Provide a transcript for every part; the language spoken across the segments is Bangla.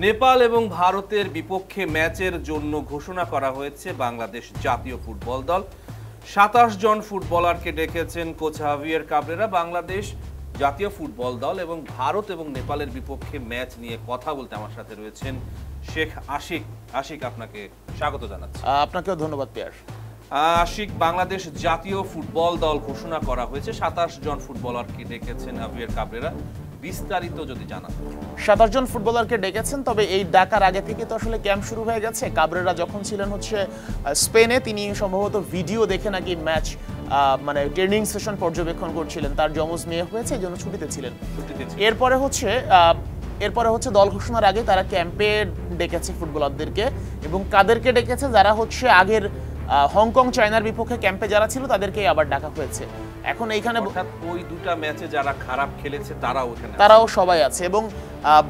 নেপাল এবং ভারতের বিপক্ষে ম্যাচের জন্য ঘোষণা করা হয়েছে বাংলাদেশ জাতীয় ফুটবল দল। ২৭ জন ফুটবলারকে ডেকেছেন কোচ হাভিয়ের কাবরেরা। বাংলাদেশ জাতীয় ফুটবল দল এবং ভারত এবং নেপালের বিপক্ষে ম্যাচ নিয়ে কথা বলতে আমার সাথে রয়েছেন শেখ আশিক। আশিক, আপনাকে স্বাগত জানাচ্ছি। আপনাকেও ধন্যবাদ পিয়ার। আশিক, বাংলাদেশ জাতীয় ফুটবল দল ঘোষণা করা হয়েছে, ২৭ জন ফুটবলারকে ডেকেছেন হাভিয়ের কাবরেরা, বিস্তারিত যদি জানান। ২৭ জন ফুটবলারকে ডেকেছেন, তবে এই ডাকার আগে থেকে তো আসলে ক্যাম্প শুরু হয়ে গেছে। কাবরেরা যখন ছিলেন স্পেনে, তিনি সম্ভবত ভিডিও দেখে নাকি ম্যাচ মানে ট্রেনিং সেশন পর্যবেক্ষণ করছিলেন। তার যমজ মেয়ে হয়েছে, এই জন্য ছুটিতে ছিলেন। এরপরে দল ঘোষণার আগে তারা ক্যাম্পে ডেকেছে ফুটবলারদেরকে, এবং কাদেরকে ডেকেছে, যারা আগের হংকং চায়নার বিপক্ষে ক্যাম্পে যারা ছিল তাদেরকে আবার ডাকা হয়েছে। এখন এইখানে ওই দুটো ম্যাচে যারা খারাপ খেলেছে তারাও সবাই আছে, এবং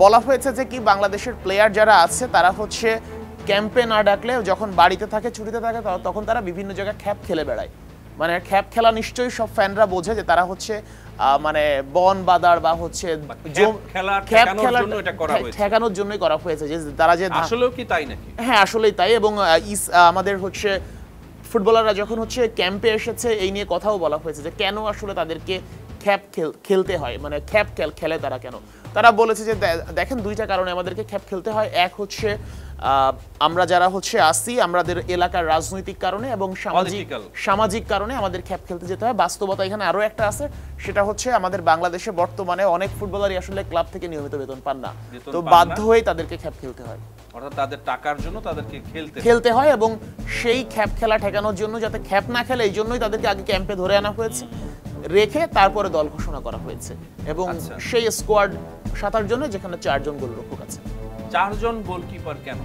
বলা হয়েছে যে কি বাংলাদেশের প্লেয়ার যারা আছে তারা ক্যাম্পে না ডাকলে, যখন বাড়িতে থাকে, ছুটিতে থাকে, তখন তারা বিভিন্ন জায়গায় খ্যাপ খেলে বেড়ায়। মানে খ্যাপ খেলা নিশ্চয়ই সব ফ্যানরা বোঝে যে তারা মানে বন বাদার বা ঠেকানোর জন্যই করা হয়েছে, যে তারা যে আসলেও কি তাই নাকি? হ্যাঁ, আসলেই তাই। এবং আমাদের ফুটবলাররা যখন ক্যাম্পে এসেছে, এই নিয়ে কথাও বলা হয়েছে যে কেন আসলে তাদেরকে খ্যাপ খেলতে হয়, মানে খ্যাপ খেলে তারা কেন। তারা বলেছে যে দেখেন, দুইটা কারণে আমাদেরকে খ্যাপ খেলতে হয়। এক আমরা যারা আসি আমাদের এলাকার রাজনৈতিক কারণে এবং সামাজিক কারণে আমাদের খ্যাপ খেলতে যেতে হয়। বাস্তবতা এখানে আরো একটা আছে, সেটা আমাদের বাংলাদেশে বর্তমানে অনেক ফুটবলারই আসলে ক্লাব থেকে নিয়মিত বেতন পান না, তো বাধ্য হয়ে তাদেরকে খ্যাপ খেলতে হয়। অর্থাৎ তাদের টাকার জন্য তাদেরকে খেলতে হয়, এবং সেই খ্যাপ খেলা ঠেকানোর জন্য, যাতে খ্যাপ না খেলে, এই জন্যই তাদেরকে আগে ক্যাম্পে ধরে আনা হয়েছে, রেখে তারপরে দল ঘোষণা করা হয়েছে। এবং সেই স্কোয়াড ২৭ জনের, যেখানে ৪ জন গোলরক্ষক আছে। ৪ জন গোলকিপার কেন?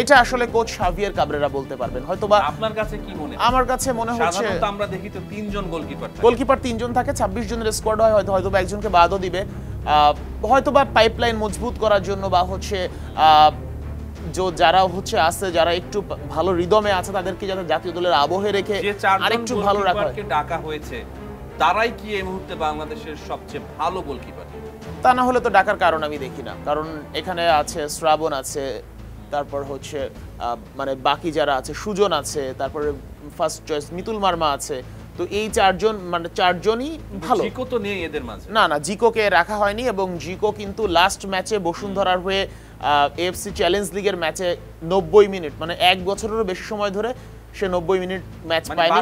এটা আসলে কোচ হাভিয়ের কাবরেরা বলতে পারবেন। হয়তোবা আপনার কাছে কি মনে হয়? আমার কাছে মনে হচ্ছে সাধারণত আমরা দেখি তো ৩ জন গোলকিপার 3 জন থাকে, ২৬ জনের স্কোয়াড হয়, হয়তোবা একজনকে বাদও দিবে, হয়তোবা পাইপলাইন মজবুত করার জন্য, বা যারা আছে, যারা একটু ভালো রিদমে আছে, তাদেরকে যাতে জাতীয় দলের আবহে রেখে আরেকটু ভালো রাখা হয়। ডাকা হয়েছে, তারাই কি এই মুহূর্তে বাংলাদেশের সবচেয়ে ভালো গোলকিপার? তা না হলে তো ডাকার কারণ আমি দেখি না, কারণ এখানে আছে শ্রাবণ আছে, তারপর মানে বাকি যারা আছে, সুজন আছে, তারপরে ফার্স্ট চয়েস মিতুল মার্মা আছে, তো এই ৪ জন, মানে ৪ জনই ভালো। জিকো তো নেই এদের মাঝে। না, জিকোকে রাখা হয়নি, এবং জিকো কিন্তু লাস্ট ম্যাচে বসুন্ধরার হয়ে এএফসি চ্যালেঞ্জ লিগের ম্যাচে ৯০ মিনিট, মানে ১ বছরেরও বেশি সময় ধরে সে ৯০ মিনিট ম্যাচ পায়নি।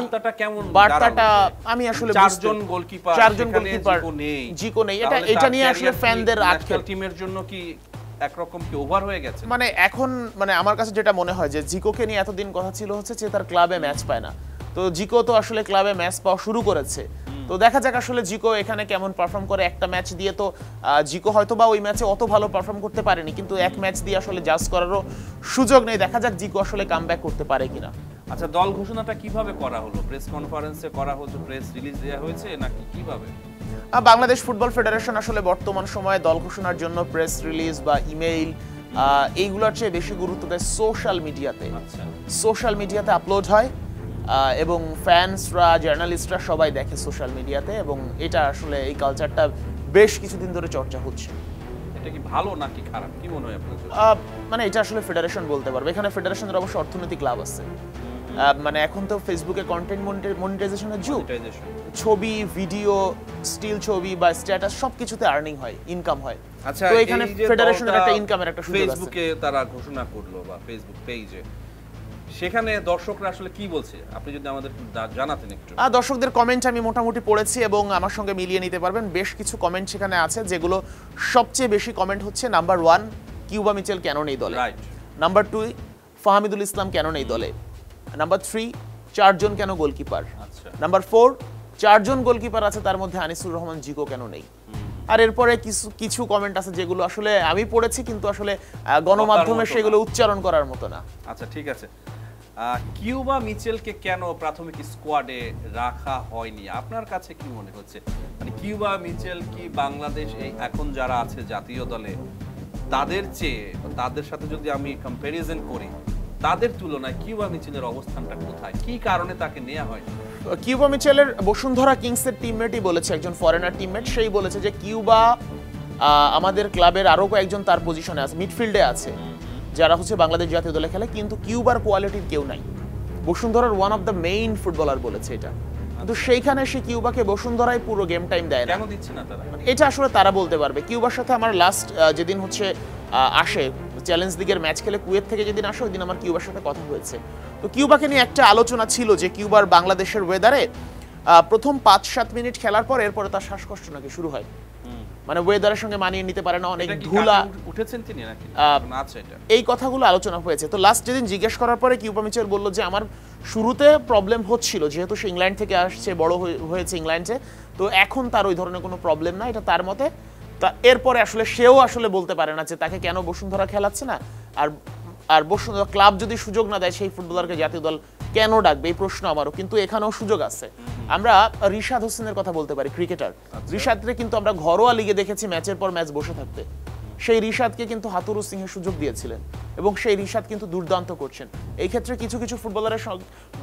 বার্তাটা আমি আসলে ৪ জন গোলকিপার জিকো নেই, এটা নিয়ে আসলে ফ্যানদের আটকে টিমের জন্য কি একরকম কি ওভার হয়ে গেছে? মানে এখন আমার কাছে যেটা মনে হয় যে জিকোকে নিয়ে এতদিন কথা ছিল যে তার ক্লাবে ম্যাচ পায় না, তো জিকো তো আসলে ক্লাবে ম্যাচ পাওয়া শুরু করেছে, তো দেখা যাক আসলে জিকো এখানে কেমন পারফর্ম করে। একটা ম্যাচ দিয়ে তো জিকো হয়তো বা ওই ম্যাচে অত ভালো পারফর্ম করতে পারেনি, কিন্তু এক ম্যাচ দিয়ে আসলে জাজ করারও সুযোগ নেই। দেখা যাক জিকো আসলে কামব্যাক করতে পারে কিনা। আচ্ছা, দল ঘোষণাটা কিভাবে করা হলো? প্রেস কনফারেন্সে করা হচ্ছে, প্রেস রিলিজ দেওয়া হয়েছে নাকি কিভাবে? বাংলাদেশ ফুটবল ফেডারেশন আসলে বর্তমান সময়ে দল ঘোষণার জন্য প্রেস রিলিজ বা ইমেইল এইগুলোর চেয়ে বেশি গুরুত্ব দেয় সোশ্যাল মিডিয়াতে আপলোড হয়, এবং ফ্যান্সরা, জার্নালিস্টরা সবাই দেখে সোশ্যাল মিডিয়াতে, এবং এটা আসলে এই কালচারটা বেশ কিছুদিন ধরে চর্চা হচ্ছে। এটা কি ভালো নাকি খারাপ, কি মনে হয় আপনার? মানে এটা আসলে ফেডারেশন বলতে পারবে। এখানে ফেডারেশনের অবশ্য অর্থনৈতিক লাভ আছে, মানে এখন তো ফেসবুকে কন্টেন্ট মনিটাইজেশনের যুগ, ছবি, ভিডিও, স্টিল ছবি বা স্ট্যাটাস সবকিছুতে আর্নিং হয়, ইনকাম হয়। আচ্ছা, তো এখানে ফেডারেশনের একটা ইনকামের একটা সুযোগ আছে। ফেসবুকে তারা ঘোষণা করলো, বা ফেসবুক পেজে, সেখানে দর্শকরা আসলে কি বলছে, আপনি যদি আমাদের জানাতেন একটু। দর্শকদের কমেন্ট আমি মোটামুটি পড়েছি, এবং আমার সঙ্গে মিলিয়ে নিতে পারবেন। বেশ কিছু কমেন্ট সেখানে আছে, যেগুলো সবচেয়ে বেশি কমেন্ট হচ্ছে নাম্বার 1, কিউবা মিচেল কেন নেই দলে, নাম্বার 2, ফাহামিদুল ইসলাম কেন নেই দলে, নাম্বার 3, ৪ জন কেন গোলকিপার, নাম্বার 4, ৪ জন গোলকিপার আছে, তার মধ্যে আনিসুর রহমান জিকো কেন নেই। আর এরপরে কিছু কমেন্ট আছে যেগুলো আসলে আমি পড়েছি, কিন্তু আসলে গণমাধ্যমে সেগুলো উচ্চারণ করার মতো না। আচ্ছা, ঠিক আছে। কিউবা মিচেলকে কেন প্রাথমিক স্কোয়াডে রাখা হয়নি, আপনার কাছে কি মনে হচ্ছে? মানে কিউবা মিচেল কি বাংলাদেশ এখন যারা আছে জাতীয় দলে, তাদের চেয়ে, তাদের সাথে যদি আমি কম্প্যারিজন করি, তাদের তুলনায় কিউবা মিচেলের অবস্থানটা কোথায়, কি কারণে তাকে নেওয়া হয়নি? কিউবা মিচেলের বসুন্ধরা কিংসের টিমমেটই বলেছে, একজন ফরেনার টিমমেট, সেই বলেছে যে কিউবা আমাদের ক্লাবের আরো কয়েকজন তার পজিশনে আছে, মিডফিল্ডে আছে, যারা হচ্ছে বাংলাদেশ জাতীয় দলে খেলে, কিন্তু কিউবার কোয়ালিটির কেউ নাই। বসুন্ধরার one of the main footballer বলেছে এটা, কিন্তু সেইখানে সে কিউবাকে বসুন্ধরায় পুরো গেম টাইম দেয় না। কেন দিচ্ছে না তারা? এটা আসলে তারা বলতে পারবে। কিউবার সাথে আমার লাস্ট যেদিন হচ্ছে আসে চ্যালেঞ্জ লিগের ম্যাচ খেলে কুয়েত থেকে যেদিন আসে, ওই দিন আমার কিউবার সাথে কথা হয়েছে। তো কিউবাকে নিয়ে একটা আলোচনা ছিল যে কিউবার বাংলাদেশের ওয়েদারে প্রথম 5-7 মিনিট খেলার পর এরপরে তার শ্বাসকষ্ট নাকি শুরু হয়, মানে ওয়েদারের সঙ্গে মানিয়ে নিতে পারে না, অনেক ধুলা উঠেছেন তিনি নাকি আচ্ছা এটা এই কথাগুলো আলোচনা হয়েছে। তো লাস্ট যেদিন জিজ্ঞেস করার পরে কিউবা মিচেল বলল যে আমার শুরুতে প্রবলেম হচ্ছিল, যেহেতু সে ইংল্যান্ড থেকে আসছে, বড় হয়েছে ইংল্যান্ডে, তো এখন তার ওই ধরনের কোনো প্রবলেম না, এটা তার মতে। তা এরপরে আসলে সেও আসলে বলতে পারে না যে তাকে কেন বসুন্ধরা খেলাচ্ছে না, আর বসুন্ধরা ক্লাব যদি সুযোগ না দেয় সেই ফুটবলারকে জাতীয় দল কেন ডাকবে, এই প্রশ্ন আমারও। কিন্তু এখানেও সুযোগ আছে। আমরা রিশাদ হোসেনের কথা বলতে পারি, ক্রিকেটার। রিশাদকে কিন্তু আমরা ঘরোয়া লিগে দেখেছি ম্যাচের পর ম্যাচ বসে থাকতে। সেই রিশাদকে কিন্তু হাতুরু সিংহে সুযোগ দিয়েছিলেন এবং সেই রিশাদ কিন্তু দুর্দান্ত করছেন। এই ক্ষেত্রে কিছু কিছু ফুটবলারের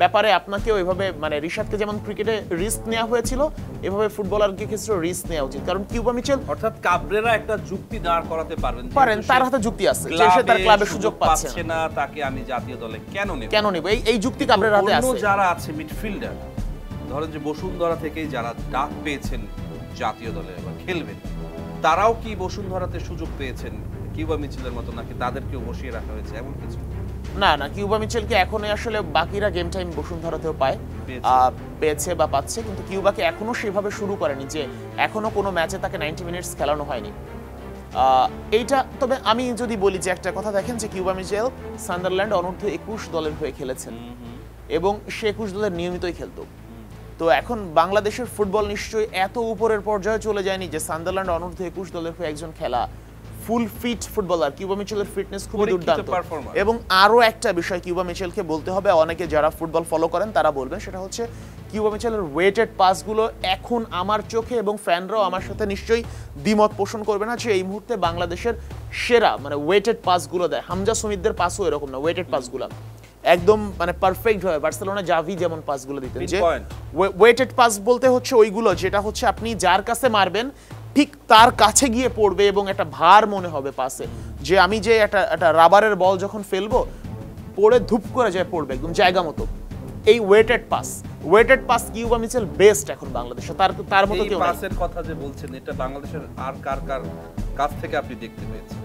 ব্যাপারে আপনাকেও এভাবে, মানে রিশাদকে যেমন ক্রিকেটে রিস্ক নেওয়া হয়েছিল, এভাবে ফুটবলারকে ক্ষেত্রে রিস্ক নেওয়া উচিত। কারণ কিউবা মিচেল অর্থাৎ কাবরেরা একটা যুক্তি দাঁড় করাতে পারেন, তার হাতে যুক্তি আছে যে সে তার ক্লাবে সুযোগ পাচ্ছে না, তাকে আমি জাতীয় দলে কেন নেব, এই যুক্তি কাবরের হাতে আছে। যারা আছে মিডফিল্ডার, ধরেন যে বসুন্ধরা থেকেই যারা ডাক পেয়েছেন জাতীয় দলে বা খেলবেন, তারাও কি বসুন্ধরাতে সুযোগ পেয়েছেন কিউবা মিচেলের মতো, নাকি তাদেরকেও বসিয়ে রাখা হয়েছে এমন কিছু? না, কিউবা মিচেলকে এখনই আসলে বাকিরা গেম টাইম বসুন্ধরাতেও পেয়েছে বা পাচ্ছে, কিন্তু কিউবাকে এখনো সেভাবে শুরু করেনি, যে এখনো কোনো ম্যাচে তাকে 90 মিনিটস খেলানো হয়নি এইটা। তবে আমি যদি বলি যে একটা কথা দেখেন, যে কিউবা মিচেল সান্ডারল্যান্ড অনূর্ধ্ব 21 দলের হয়ে খেলেছেন এবং সে 21 দলের নিয়মিতই খেলতো। তো এখন বাংলাদেশের ফুটবল নিশ্চয়ই এত উপরের পর্যায়ে চলে যায়নি যে সান্ডারল্যান্ড অনূর্ধ্ব 21 দলের হয়ে একজন খেলা ফুল ফিট ফুটবলার। কিউবা মিচেলের ফিটনেস খুবই দুর্দান্ত। এবং আরো একটা বিষয় কিউবা মিচেলকে বলতে হবে, অনেকে যারা ফুটবল ফলো করেন তারা বলবেন, সেটা হচ্ছে কিউবা মিচেলের ওয়েটেড পাসগুলো এখন আমার চোখে, এবং ফ্যানরাও আমার সাথে নিশ্চয়ই দ্বিমত পোষণ করবে না, যে এই মুহূর্তে বাংলাদেশের সেরা মানে ওয়েটেড পাসগুলো দেয়। হামজা সুমিতদের পাসও এরকম না, ওয়েটেড পাসগুলো একদম মানে পারফেক্ট হয়। বার্সেলোনা জাভি যেমন পাসগুলো দিতেন, যে ওয়েটেড পাস বলতে হচ্ছে ওইগুলো যেটা হচ্ছে আপনি যার কাছে মারবেন ঠিক তার কাছে গিয়ে পড়বে এবং একটা ভার মনে হবে পাসে, যে আমি যে একটা রাবারের বল যখন ফেলবো পড়ে ধুপ করে যায় পড়বে একদম জায়গা মতো। এই ওয়েটেড পাস কিউবা মিচেল বেস্ট এখন বাংলাদেশে, তার মতো কেউ নাই। এই পাসের কথা যে বলছেন, এটা বাংলাদেশের আর কার কাছ থেকে আপনি দেখতে পেয়েছেন?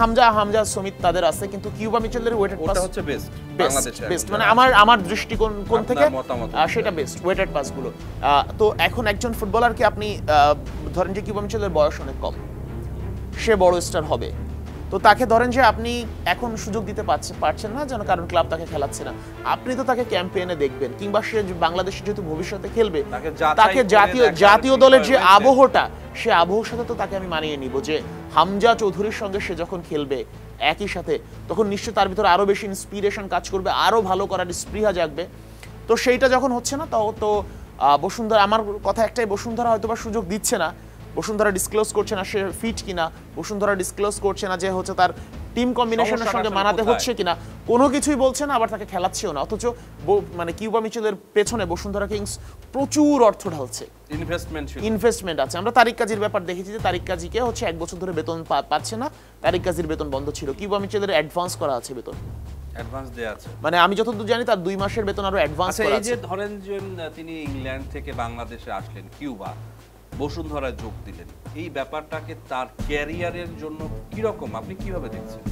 হামজা সুমিত তাদের আছে, কিন্তু কিউবা মিচেলের ওয়েটেড পাস হচ্ছে বেস্ট, মানে আমার দৃষ্টিকোণ থেকে সেটা বেস্ট ওয়েটেড পাসগুলো। তো এখন একজন ফুটবলারকে আপনি ধরেন যে কিউবা মিচেলের বয়স অনেক কম, সে বড় স্টার হবে, তো তাকে ধরেন যে আপনি এখন সুযোগ দিতে পারছেন না, যেন কারণ ক্লাব তাকে খেলাচ্ছে না। আপনি তো তাকে ক্যাম্পেইনে দেখবেন, কিংবা সে বাংলাদেশে যেহেতু ভবিষ্যতে খেলবে, তাকে জাতীয় দলের যে আবহটা, সে আবহর সাথে তো তাকে আমি মানিয়ে নিব, যে হামজা চৌধুরীর সঙ্গে সে যখন খেলবে একই সাথে, তখন নিশ্চয়ই তার ভিতরে আরো বেশি ইন্সপিরেশন কাজ করবে, আরো ভালো করার স্পৃহা জাগবে। তো সেইটা যখন হচ্ছে না, তো বসুন্ধরা, আমার কথা একটাই, বসুন্ধরা হয়তো বা সুযোগ দিচ্ছে না, বসুন্ধরা ডিসক্লোজ করছে না সে ফিট কিনা, বসুন্ধরা ডিসক্লোজ করছে না যে হচ্ছে তার টিম কম্বিনেশনের সঙ্গে মানাতে হচ্ছে কিনা, কোনো কিছুই বলছে না, আবার তাকে খেলাচ্ছেও না। অথচ মানে কিউবা মিচেলের পেছনে বসুন্ধরা কিংস প্রচুর অর্থ ঢালছে, ইনভেস্টমেন্ট আছে। আমরা তারিক কাজীর ব্যাপার দেখেছি, যে তারিক কাজীকে হচ্ছে 1 বছর ধরে বেতন পাচ্ছে না, তারিক কাজীর বেতন বন্ধ ছিল, কিউবা মিচেলের অ্যাডভান্স করা আছে বেতন, অ্যাডভান্স দেয়া আছে, মানে আমি যতদূর জানি তার 2 মাসের বেতন আরো অ্যাডভান্স করা আছে। এই যে ধরেন যে তিনি ইংল্যান্ড থেকে বাংলাদেশে আসলেন, কিউবা বসুন্ধরায় যোগ দিলেন, এই ব্যাপারটাকে তার ক্যারিয়ারের জন্য কি রকম, আপনি কিভাবে দেখছেন?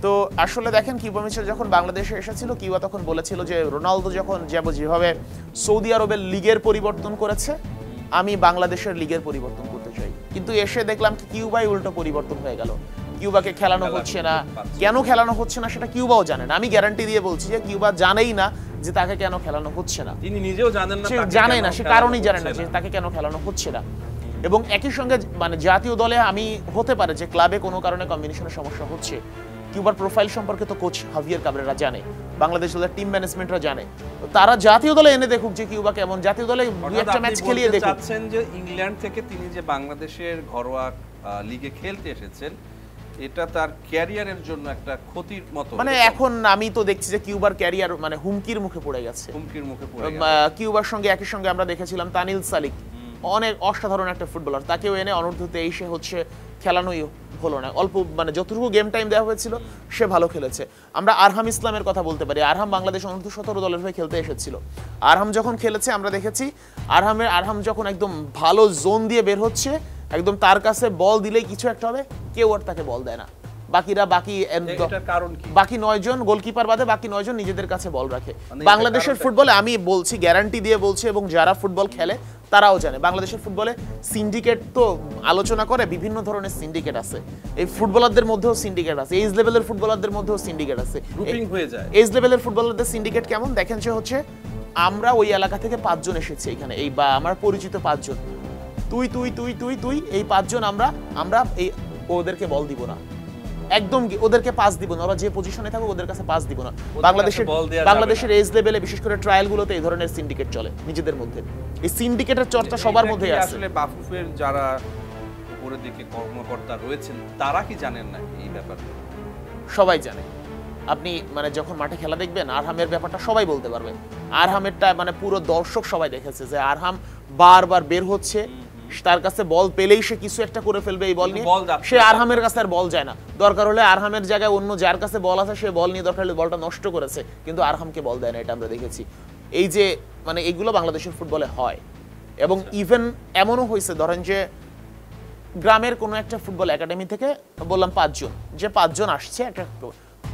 তো আসলে দেখেন, কিউবা মিচেল যখন বাংলাদেশে এসেছিল, কিউবা তখন বলেছিল যে রোনালদো যখন যেভাবে সৌদি আরবের লিগের পরিবর্তন করেছে, আমি বাংলাদেশের লিগের পরিবর্তন করতে চাই। কিন্তু এসে দেখলাম কি কিউবাই উল্টো পরিবর্তন হয়ে গেল, কিউবাকে খেলানো হচ্ছে না। কেন খেলানো হচ্ছে না সেটা কিউবাও জানে না, আমি গ্যারান্টি দিয়ে বলছি যে কিউবা জানেই না যে তাকে কেন খেলানো হচ্ছে না, তিনি নিজেও জানেন না, জানে না, সে কারণেই জানে না যে তাকে কেন খেলানো হচ্ছে না। এবং একই সঙ্গে মানে জাতীয় দলে আমি হতে পারে যে ক্লাবে কোনো কারণে কম্বিনেশনের সমস্যা হচ্ছে, কিউবার প্রোফাইল সম্পর্কে তো কোচ হাভিয়ার কাবরেরা জানে, বাংলাদেশ দলের টিম ম্যানেজমেন্টরা জানে, তারা জাতীয় দলে এনে দেখুক যে কিউবা কেমন, জাতীয় দলে 2-1টা ম্যাচ খেলিয়ে দেখুক। চাচ্ছেন যে ইংল্যান্ড থেকে তিনি যে বাংলাদেশের ঘরোয়া লিগে খেলতে এসেছেন, এটা তার ক্যারিয়ারের জন্য একটা ক্ষতির মতো, মানে এখন আমি তো দেখছি যে কিউবার ক্যারিয়ার মানে হুমকির মুখে পড়ে গেছে, হুমকির মুখে পড়ে কিউবার সঙ্গে একই সঙ্গে আমরা দেখেছিলাম তানিল সালিক, অনেক অসাধারণ একটা ফুটবলার, তাকেও এনে অনূর্ধ্ব 23-এ হচ্ছে খেলানোই হলো না, অল্প মানে যতটুকু গেম টাইম দেওয়া হয়েছিল সে ভালো খেলেছে। আমরা আরহাম ইসলামের কথা বলতে পারি, আরহাম বাংলাদেশ অনূর্ধ্ব 17 দলের হয়ে খেলতে এসেছিল। আরহাম যখন খেলেছে আমরা দেখেছি আরহাম যখন একদম ভালো জোন দিয়ে বের হচ্ছে, একদম তার কাছে বল দিলেই কিছু একটা হবে, কেউ আর তাকে বল দেয় না। বাকি 9 জন গোলকিপার বাদে বাকি 9 জন নিজেদের কাছে বল রাখে। বাংলাদেশের ফুটবলে আমি বলছি, গ্যারান্টি দিয়ে বলছি, এবং যারা ফুটবল খেলে তারাও জানে, বাংলাদেশের ফুটবলে সিন্ডিকেট তো আলোচনা করে, বিভিন্ন ধরনের সিন্ডিকেট আছে। এই ফুটবলারদের মধ্যেও সিন্ডিকেট আছে, এজ লেভেলের ফুটবলারদের মধ্যেও সিন্ডিকেট আছে। এজ লেভেলের ফুটবলারদের সিন্ডিকেট কেমন দেখেন, সে হচ্ছে আমরা ওই এলাকা থেকে 5 জন এসেছি এখানে, এই বা আমার পরিচিত 5 জন, তুই তুই তুই তুই তুই এই 5 জন আমরা এই ওদেরকে বল দিব না, একদম ওদেরকে পাস দিব না, ওরা যে পজিশনে থাকুক ওদের কাছে পাস দিব না। বাংলাদেশের এজ লেভেলে বিশেষ করে ট্রায়াল গুলোতে এই ধরনের সিন্ডিকেট চলে নিজেদের মধ্যে। এই সিন্ডিকেটের চর্চা সবার মধ্যে আছে। আসলে বাফুফের যারা উপরের দিকে কর্মকর্তা রয়েছেন তারা কি জানেন না এই ব্যাপারটা? সবাই জানে। আপনি মানে যখন মাঠে খেলা দেখবেন আরহামের ব্যাপারটা সবাই বলতে পারবেন। আরহামেরটা মানে পুরো দর্শক সবাই দেখেছে যে আরহাম বারবার বের হচ্ছে, তার কাছে বল পেলেই সে কিছু একটা করে ফেলবে এই বল নিয়ে, সে আরহামের কাছে আর বল যায় না। দরকার হলে আরহামের জায়গায় অন্য যার কাছে বল আছে সে বল নিয়ে দরকার হলে বলটা নষ্ট করেছে, কিন্তু আরহামকে বল দেয় না, এটা আমরা দেখেছি। এই যে মানে এগুলো বাংলাদেশের ফুটবলে হয়। এবং ইভেন এমনও হয়েছে, ধরেন যে গ্রামের কোনো একটা ফুটবল একাডেমি থেকে বললাম 5 জন, যে 5 জন আসছে একটা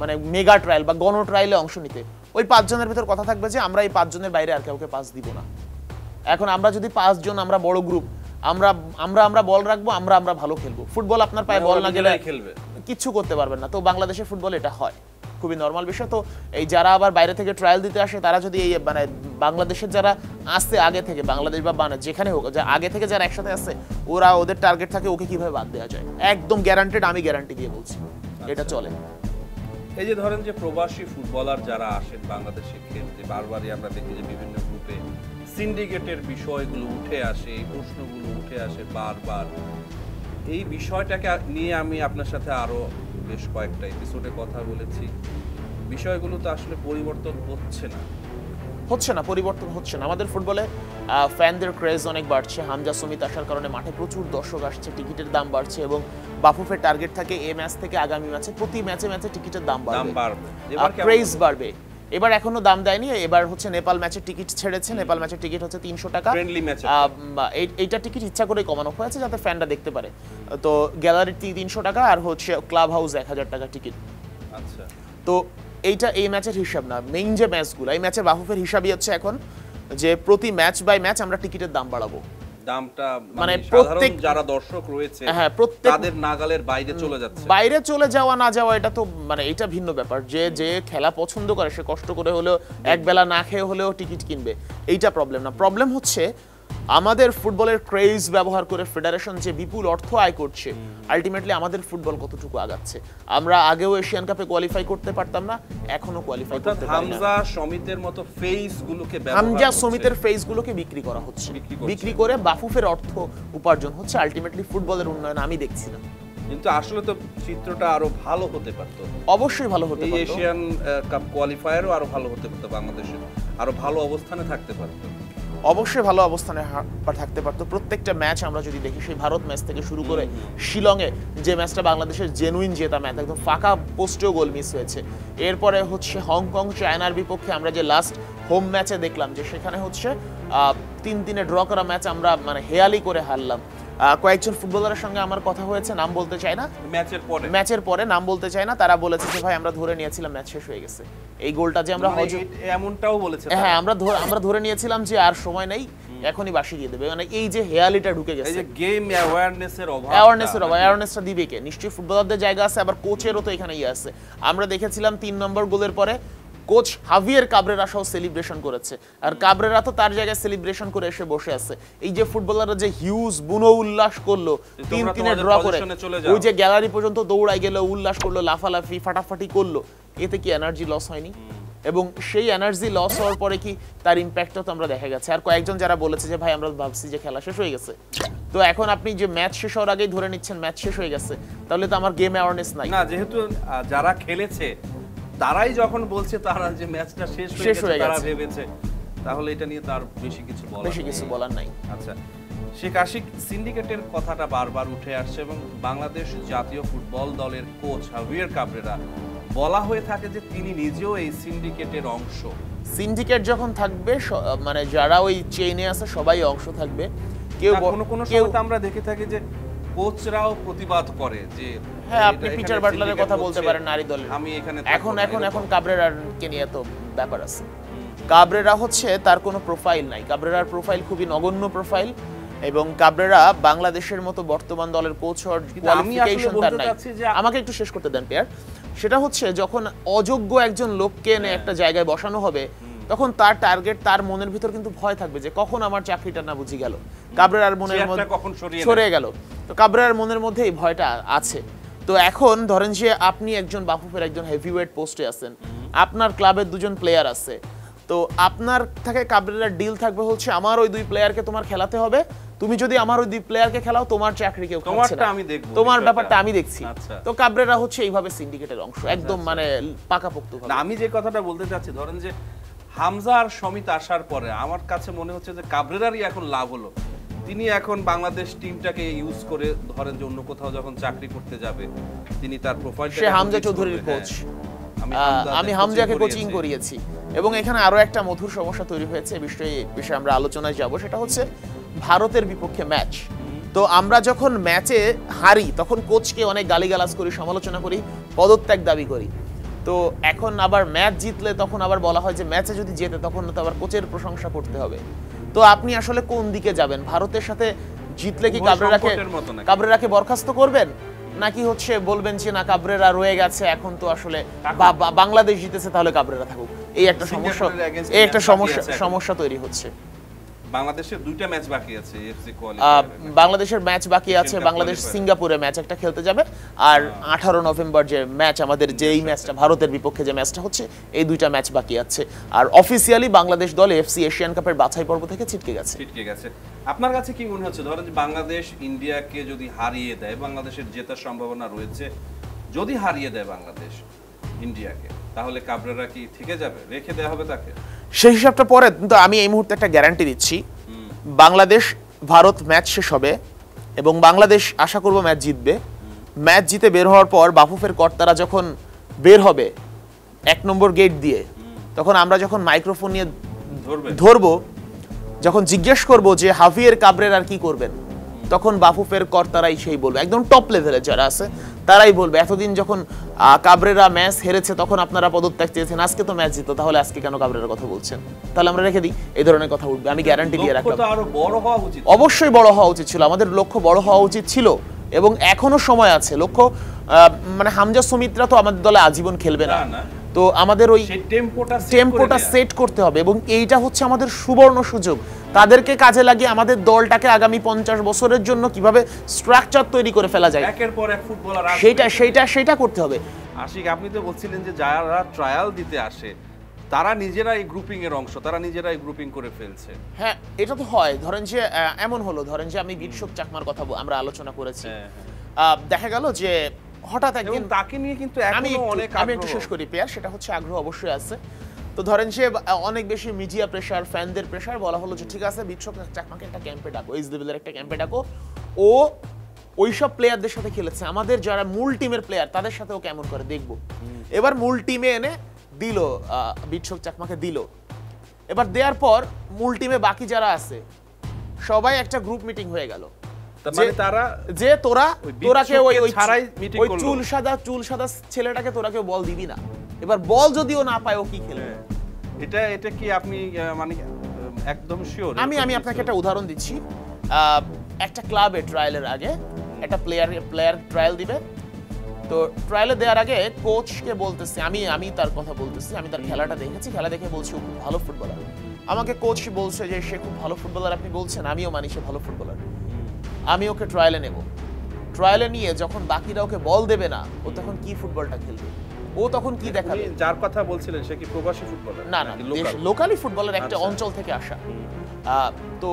মানে মেগা ট্রায়াল বা গণ ট্রায়ালে অংশ নিতে, ওই 5 জনের ভিতর কথা থাকবে যে আমরা এই 5 জনের বাইরে আর কাউকে পাস দিব না। এখন আমরা যদি 5 জন, আমরা বড় গ্রুপ, আমরা বল রাখবো, আমরা ভালো খেলবো। ফুটবল আপনার পায়ে বল না গেলে কিচ্ছু করতে পারবেন না। তো বাংলাদেশের ফুটবল এটা হয়, খুবই নরমাল বিষয়। তো এই যারা আবার বাইরে থেকে ট্রায়াল দিতে আসে তারা যদি এই মানে বাংলাদেশের যারা আসছে আগে থেকে, বাংলাদেশ বা যেখানে হোক, যে আগে থেকে যারা একসাথে আসছে, ওরা ওদের টার্গেট থাকে ওকে কিভাবে বাদ দেওয়া যায়, একদম গ্যারান্টেড, আমি গ্যারান্টি দিয়ে বলছি এটা চলে। এই যে ধরেন যে প্রবাসী ফুটবলার যারা আসেন বাংলাদেশে খেলতে, বারবারই আমরা দেখি যে বিভিন্ন গ্রুপে সিন্ডিকেটের বিষয়গুলো উঠে আসে, এই প্রশ্নগুলো উঠে আসে বারবার। এই বিষয়টাকে নিয়ে আমি আপনার সাথে আরো বেশ কয়েকটা এপিসোডে কথা বলেছি। বিষয়গুলো তো আসলে পরিবর্তন হচ্ছে না। পরিবর্তন হচ্ছে না। আমাদের ফুটবলে ফ্যানদের ক্রেজ অনেক বাড়ছে, হামজা সুমিত আসার কারণে মাঠে প্রচুর দর্শক আসছে, টিকিটের দাম বাড়ছে, এবং বাফুফের টার্গেট থাকে এই ম্যাচ থেকে আগামী ম্যাচে প্রতি ম্যাচে টিকিটের দাম বাড়বে, ক্রেজ বাড়বে। এবার এখনো দাম দেয়নি, এবার হচ্ছে নেপাল ম্যাচের টিকিট ছেড়েছে, নেপাল ম্যাচের টিকিট হচ্ছে 300 টাকা। এইটা টিকিট ইচ্ছা করে কমানো হয়েছে যাতে ফ্যানরা দেখতে পারে। তো গ্যালারির 300 টাকা, আর হচ্ছে ক্লাব হাউস 1000 টাকা টিকিট। আচ্ছা, তো এইটা এই ম্যাচের হিসাব না, মেইন যে ম্যাচগুলো, এই ম্যাচের বাফুফের হিসাবই হচ্ছে এখন যে প্রতি ম্যাচ বাই ম্যাচ আমরা টিকিটের দাম বাড়াবো। দামটা মানে প্রত্যেক যারা দর্শক রয়েছে তাদের নাগালের বাইরে চলে যাচ্ছে। বাইরে চলে যাওয়া না যাওয়া এটা তো মানে এটা ভিন্ন ব্যাপার। যে খেলা পছন্দ করে সে কষ্ট করে হলেও এক বেলা না খেয়ে হলেও টিকিট কিনবে, এইটা প্রবলেম না। প্রবলেম হচ্ছে আমাদের ফুটবলের ক্রেজ ব্যবহার করে ফেডারেশন যে বিপুল অর্থ আয় করছে, আলটিমেটলি আমাদের ফুটবল কতটুকু আগাচ্ছে। আমরা আগেও এশিয়ান কাপে কোয়ালিফাই করতে পারতাম না, এখনো কোয়ালিফাই করতে পারি না। হামজা সমিতের মতো ফেসগুলোকে বিক্রি করা হচ্ছে, বিক্রি করে বাফুফের অর্থ উপার্জন হচ্ছে। আলটিমেটলি ফুটবলের উন্নয়ন আমি দেখছি না। কিন্তু আসলে তো চিত্রটা আরো ভালো হতে পারতো, অবশ্যই ভালো হতে পারতো। এশিয়ান কাপ কোয়ালিফায়ারও আরো ভালো হতে পারতো, বাংলাদেশের আরো ভালো অবস্থানে থাকতে পারতো, অবশ্যই ভালো অবস্থানে থাকতে পারতো। প্রত্যেকটা ম্যাচ আমরা যদি দেখি, সেই ভারত ম্যাচ থেকে শুরু করে শিলংয়ে যে ম্যাচটা বাংলাদেশের জেনুইন জেতা ম্যাচ, একদম ফাঁকা পোস্টেও গোল মিস হয়েছে। এরপরে হচ্ছে হংকং চায়নার বিপক্ষে আমরা যে লাস্ট হোম ম্যাচে দেখলাম যে সেখানে হচ্ছে 3-3 ড্র করা ম্যাচ আমরা মানে হেয়ালি করে হারলাম। কয়েকজন ফুটবলারের সঙ্গে আমার কথা হয়েছে, নাম বলতে চাই না, ম্যাচের পরে নাম বলতে চাই না, তারা বলেছে যে ভাই আমরা ধরে নিয়েছিলাম ম্যাচ শেষ হয়ে গেছে। এই গোলটা যে আমরা এমনটাও বলেছে, হ্যাঁ আমরা ধরে নিয়েছিলাম যে আর সময় নেই, এখনই বাসি দিয়ে দেবে। মানে এই যে হেয়ালিটা ঢুকে গেছে, এই যে গেম অ্যাওয়ারনেসের দিবে কে? নিশ্চয়ই ফুটবলারদের জায়গা আছে, আবার কোচেরও তো এখানে আছে। আমরা দেখেছিলাম 3 নম্বর গোলের পরে কোচ হাভিয়ের কাবরেরা সহ সেলিব্রেশন করেছে, আর কাবরেরা তো তার জায়গায় সেলিব্রেশন করে এসে বসে আছে। এই যে ফুটবলাররা যে হিউজ বুনো উল্লাস করলো 3-3 ড্র করে, ওই যে গ্যালারি পর্যন্ত দৌড়াই গেল, উল্লাস করলো, লাফালাফি ফাটাফাটি করলো, এতে কি এনার্জি লস হয়নি? এবং সেই এনার্জি লস হওয়ার পরে কি তার ইম্প্যাক্টটা তো আমরা দেখা গেছে। আর কয়েকজন যারা বলেছে যে ভাই আমরা ভাবছি যে খেলা শেষ হয়ে গেছে, তো এখন আপনি যে ম্যাচ শেষ হওয়ার আগেই ধরে নিচ্ছেন ম্যাচ শেষ হয়ে গেছে, তাহলে তো আমার গেম অ্যাওয়ারনেস নাই না। যেহেতু যারা খেলেছে তারাই যখন বলছে তারা যে ম্যাচটা শেষ হয়ে গেছে তারা ভেবেছে, তাহলে এটা নিয়ে তার বেশি কিছু বলার নাই। আচ্ছা, শেখ আশিক সিন্ডিকেটের কথাটা বারবার উঠে আসছে এবং বাংলাদেশ জাতীয় ফুটবল দলের কোচ হাভিয়ের কাবরেরা বলা হয়ে থাকে যে তিনি নিজেও এই সিন্ডিকেটের অংশ। সিন্ডিকেট যখন থাকবে মানে যারা ওই চেইনে আছে সবাই অংশ থাকবে। কেউ কোনো সময় তো আমরা দেখে থাকি যে কোচরাও প্রতিবাদ করে যে হ্যাঁ, আপনি পিটার বাটলারের কথা বলতে পারেন নারী দলের। আমি এখানে এখন কাবরেরাকে নিয়ে তো ব্যাপার আছে। কাবরেরা হচ্ছে তার কোনো প্রোফাইল নাই, কাবরেরার প্রোফাইল খুবই নগণ্য প্রোফাইল, এবং কাবরেরা বাংলাদেশের মতো বর্তমান দলের কোচ হওয়ার কোয়ালিফিকেশন তার নাই। আমাকে একটু শেষ করতে দেন পেয়ার। সেটা হচ্ছে যখন অযোগ্য একজন লোককে এনে একটা জায়গায় বসানো হবে তখন তার টার্গেট, তার মনের ভিতর কিন্তু ভয় থাকবে যে কখন আমার চাকরিটা না বুঝি গেল, কাবরেরার মনের মধ্যে কখন সরে গেল। তো কাবরেরার মনের মধ্যে এই ভয়টা আছে। তো এখন ধরেন যে আপনি একজন বাফুফের একজন হেভিওয়েট পোস্টে আছেন, আপনার ক্লাবের দুজন প্লেয়ার আছে, তো আপনার থেকে কাবরেরার ডিল থাকবে হচ্ছে আমার ওই দুই প্লেয়ারকে তোমার খেলাতে হবে, তুমি যদি আমার ওই দুই প্লেয়ারকে খেলাও তোমার চাকরি কেউ খাচ্ছে না, তোমার ব্যাপারটা আমি দেখছি। তো কাবরেরা হচ্ছে এইভাবে সিন্ডিকেটের অংশ, একদম মানে পাকাপোক্ত ভাবে। আমি যে কথাটা বলতে চাচ্ছি, ধরেন যে হামজা আর সমিত আসার পরে আমার কাছে মনে হচ্ছে যে কাবরেরারই এখন লাভ হলো। তিনি এখন বাংলাদেশ টিমটাকে ইউজ করে ধরেন যে অন্য কোথাও যখন চাকরি করতে যাবে তিনি তার প্রোফাইলটা, সে হামজা চৌধুরীর কোচ, আমি হামজাকে কোচিং করিয়েছি। এবং এখানে আরো একটা মধুর সমস্যা তৈরি হয়েছে, বিষয়ে আমরা আলোচনায় যাব, সেটা হচ্ছে ভারতের বিপক্ষে ম্যাচ। তো আমরা যখন ম্যাচে হারি তখন কোচকে অনেক গালিগালাজ করি, সমালোচনা করি, পদত্যাগ দাবি করি। তো এখন আবার ম্যাচ জিতলে তখন আবার বলা হয় যে ম্যাচে যদি জেতে তখন তো আবার কোচের প্রশংসা করতে হবে। তো আপনি আসলে কোন দিকে যাবেন? ভারতের সাথে জিতলে কি কাবরেরাকে বরখাস্ত করবেন, নাকি হচ্ছে বলবেন যে না কাবরেরা রয়ে গেছে, এখন তো আসলে বাংলাদেশ জিতেছে তাহলে কাবরেরা থাকুক? এই একটা সমস্যা তৈরি হচ্ছে। বাংলাদেশের দুইটা ম্যাচ বাকি আছে এফসি কোয়ালিফায়ার, বাংলাদেশের ম্যাচ বাকি আছে, বাংলাদেশ সিঙ্গাপুরে ম্যাচ একটা খেলতে যাবে, আর 18 নভেম্বর যে ম্যাচ আমাদের, যেই ম্যাচটা ভারতের বিপক্ষে যে ম্যাচটা হচ্ছে, এই দুইটা ম্যাচ বাকি আছে। আর অফিসিয়ালি বাংলাদেশ দল এফসি এশিয়ান কাপের বাছাই পর্ব থেকে ছিটকে গেছে। আপনার কাছে কি মনে হচ্ছে, ধরেন যে বাংলাদেশ ইন্ডিয়াকে যদি হারিয়ে দেয়, বাংলাদেশের জেতার সম্ভাবনা রয়েছে, যদি হারিয়ে দেয় বাংলাদেশ ইন্ডিয়াকে, তাহলে কাবরেরা কি থেকে যাবে, রেখে দেওয়া হবে তাকে? সেই হিসাবটা পরে, কিন্তু আমি এই মুহূর্তে একটা গ্যারান্টি দিচ্ছি, বাংলাদেশ ভারত ম্যাচ শেষ হবে এবং বাংলাদেশ আশা করব ম্যাচ জিতবে। ম্যাচ জিতে বের হওয়ার পর বাফুফের কর্তারা যখন বের হবে 1 নম্বর গেট দিয়ে, তখন আমরা যখন মাইক্রোফোন নিয়ে ধরবো, যখন জিজ্ঞেস করব যে হাভিয়ের কাবরেরা কি করবেন, তখন বাফুফের কর্তারাই সেই বলবে, একদম টপ লেভেলে যারা আছে তারাই বলবে, এতদিন যখন কাবরেরা ম্যাচ হেরেছে তখন আপনারা পদত্যাগ চেয়েছেন, আজকে তো ম্যাচ জিতো, তাহলে আজকে কেন কাবরেরার কথা বলছেন? তাহলে আমরা রেখে দিই, এই ধরনের কথা উঠবে, আমি গ্যারান্টি দিয়ে রাখলাম। অবশ্যই বড় হওয়া উচিত ছিল, আমাদের লক্ষ্য বড় হওয়া উচিত ছিল, এবং এখনো সময় আছে। লক্ষ্য মানে হামজা সুমিত্রা তো আমাদের দলে আজীবন খেলবে না, তো আমাদের ওই টেম্পোটা সেট করতে হবে, এবং এইটা হচ্ছে আমাদের সুবর্ণ সুযোগ। তাদেরকে কাজে লাগিয়ে আমাদের দলটাকে আগামী 50 বছরের জন্য কিভাবে স্ট্রাকচার তৈরি করে ফেলা যায়, একের পর এক ফুটবলার সেটা করতে হবে। আশিক, আপনি তো বলছিলেন যে যারা ট্রায়াল দিতে আসে তারা নিজেরা এই গ্রুপিং এর অংশ, তারা নিজেরাই গ্রুপিং করে ফেলছে। হ্যাঁ, এটা তো হয়। ধরেন যে এমন হলো, ধরেন যে আমি বিশ্বক চাকমার কথা আমরা আলোচনা করেছি, দেখা গেল যে হঠাৎ একদিন তাকে নিয়ে কিন্তু এখনো অনেক আমি একটু শেষ করি পেয়ার, সেটা হচ্ছে আগ্রহ অবশ্যই আছে। তো ধরেন যে অনেক বেশি মিডিয়া প্রেসার, ফ্যানদের প্রেসার, বলা হলো যে ঠিক আছে বিশ্বক চাকমাকে একটা ক্যাম্পে ডাকো, এইচ লেভেলের একটা ক্যাম্পে ডাকো, ও ওইসব প্লেয়ারদের সাথে খেলেছে, আমাদের যারা মূল টিমের প্লেয়ার তাদের সাথেও কেমন করে দেখবো। এবার মূল টিমে এনে দিল, বিশ্বক চাকমাকে দিল। এবার দেওয়ার পর মূল টিমে বাকি যারা আছে সবাই একটা গ্রুপ মিটিং হয়ে গেল, যে তোরা কেউ ওই চুল সাদা ছেলেটাকে তোরা কেউ বল দিবি না। এবার বল যদিও না পায় ও কি খেলবে? এটা কি আপনি মানে একদম শিওর? আমি আপনাকে একটা উদাহরণ দিচ্ছি। একটা ক্লাবে ট্রায়ালের আগে একটা প্লেয়ার ট্রায়াল দিবে, তো ট্রায়ালে দেওয়ার আগে কোচকে বলতেছে, আমি তার কথা বলতেছি, আমি তার খেলাটা দেখেছি, খেলা দেখে বলছি ও খুব ভালো ফুটবলার। আমাকে কোচ বলছে যে সে খুব ভালো ফুটবলার, আপনি বলছেন, আমিও মানি সে ভালো ফুটবলার, আমি ওকে ট্রায়ালে নেব। ট্রায়ালে নিয়ে যখন বাকিরা ওকে বল দেবে না, ও তখন কি ফুটবলটা খেলবে, ও তখন কি দেখাবে? যার কথা বলছিলেন সে কি প্রবাসী ফুটবলার? না, লোকালি ফুটবলার, একটা অঞ্চল থেকে আসা। তো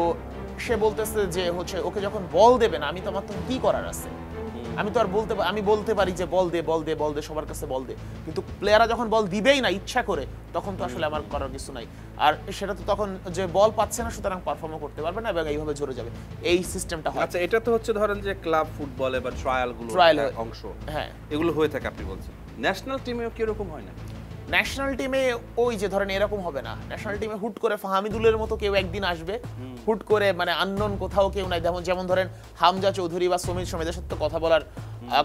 সে বলতেছে যে হচ্ছে ওকে যখন বল দেবে না, আমি তো আমার তখন কি করার আছে? আমি তো আর বলতে পারি যে বল দে সবার কাছে বল দে, কিন্তু প্লেয়াররা যখন বল দিবেই না ইচ্ছা করে, তখন তো আসলে আমার করার কিছু নাই। আর সেটা তো তখন যে বল পাচ্ছে না সুতরাং পারফর্মও করতে পারবে না এবং এইভাবে ঝরে যাবে, এই সিস্টেমটা হয়। আচ্ছা, এটা তো হচ্ছে ধরেন যে ক্লাব ফুটবলে বা ট্রায়ালগুলো অংশ, হ্যাঁ এগুলো হয়ে থাকে আপনি বলছেন। ন্যাশনাল টিমেও কি এরকম হয় না? ন্যাশনাল টিমে ওই যে ধরেন এরকম হবে না, ন্যাশনাল টিমে হুট করে ফাহামিদুলের মতো কেউ একদিন আসবে, হুট করে মানে আননোন কোথাও কেউ নাই, যেমন ধরেন হামজা চৌধুরী বা সমিতের সাথে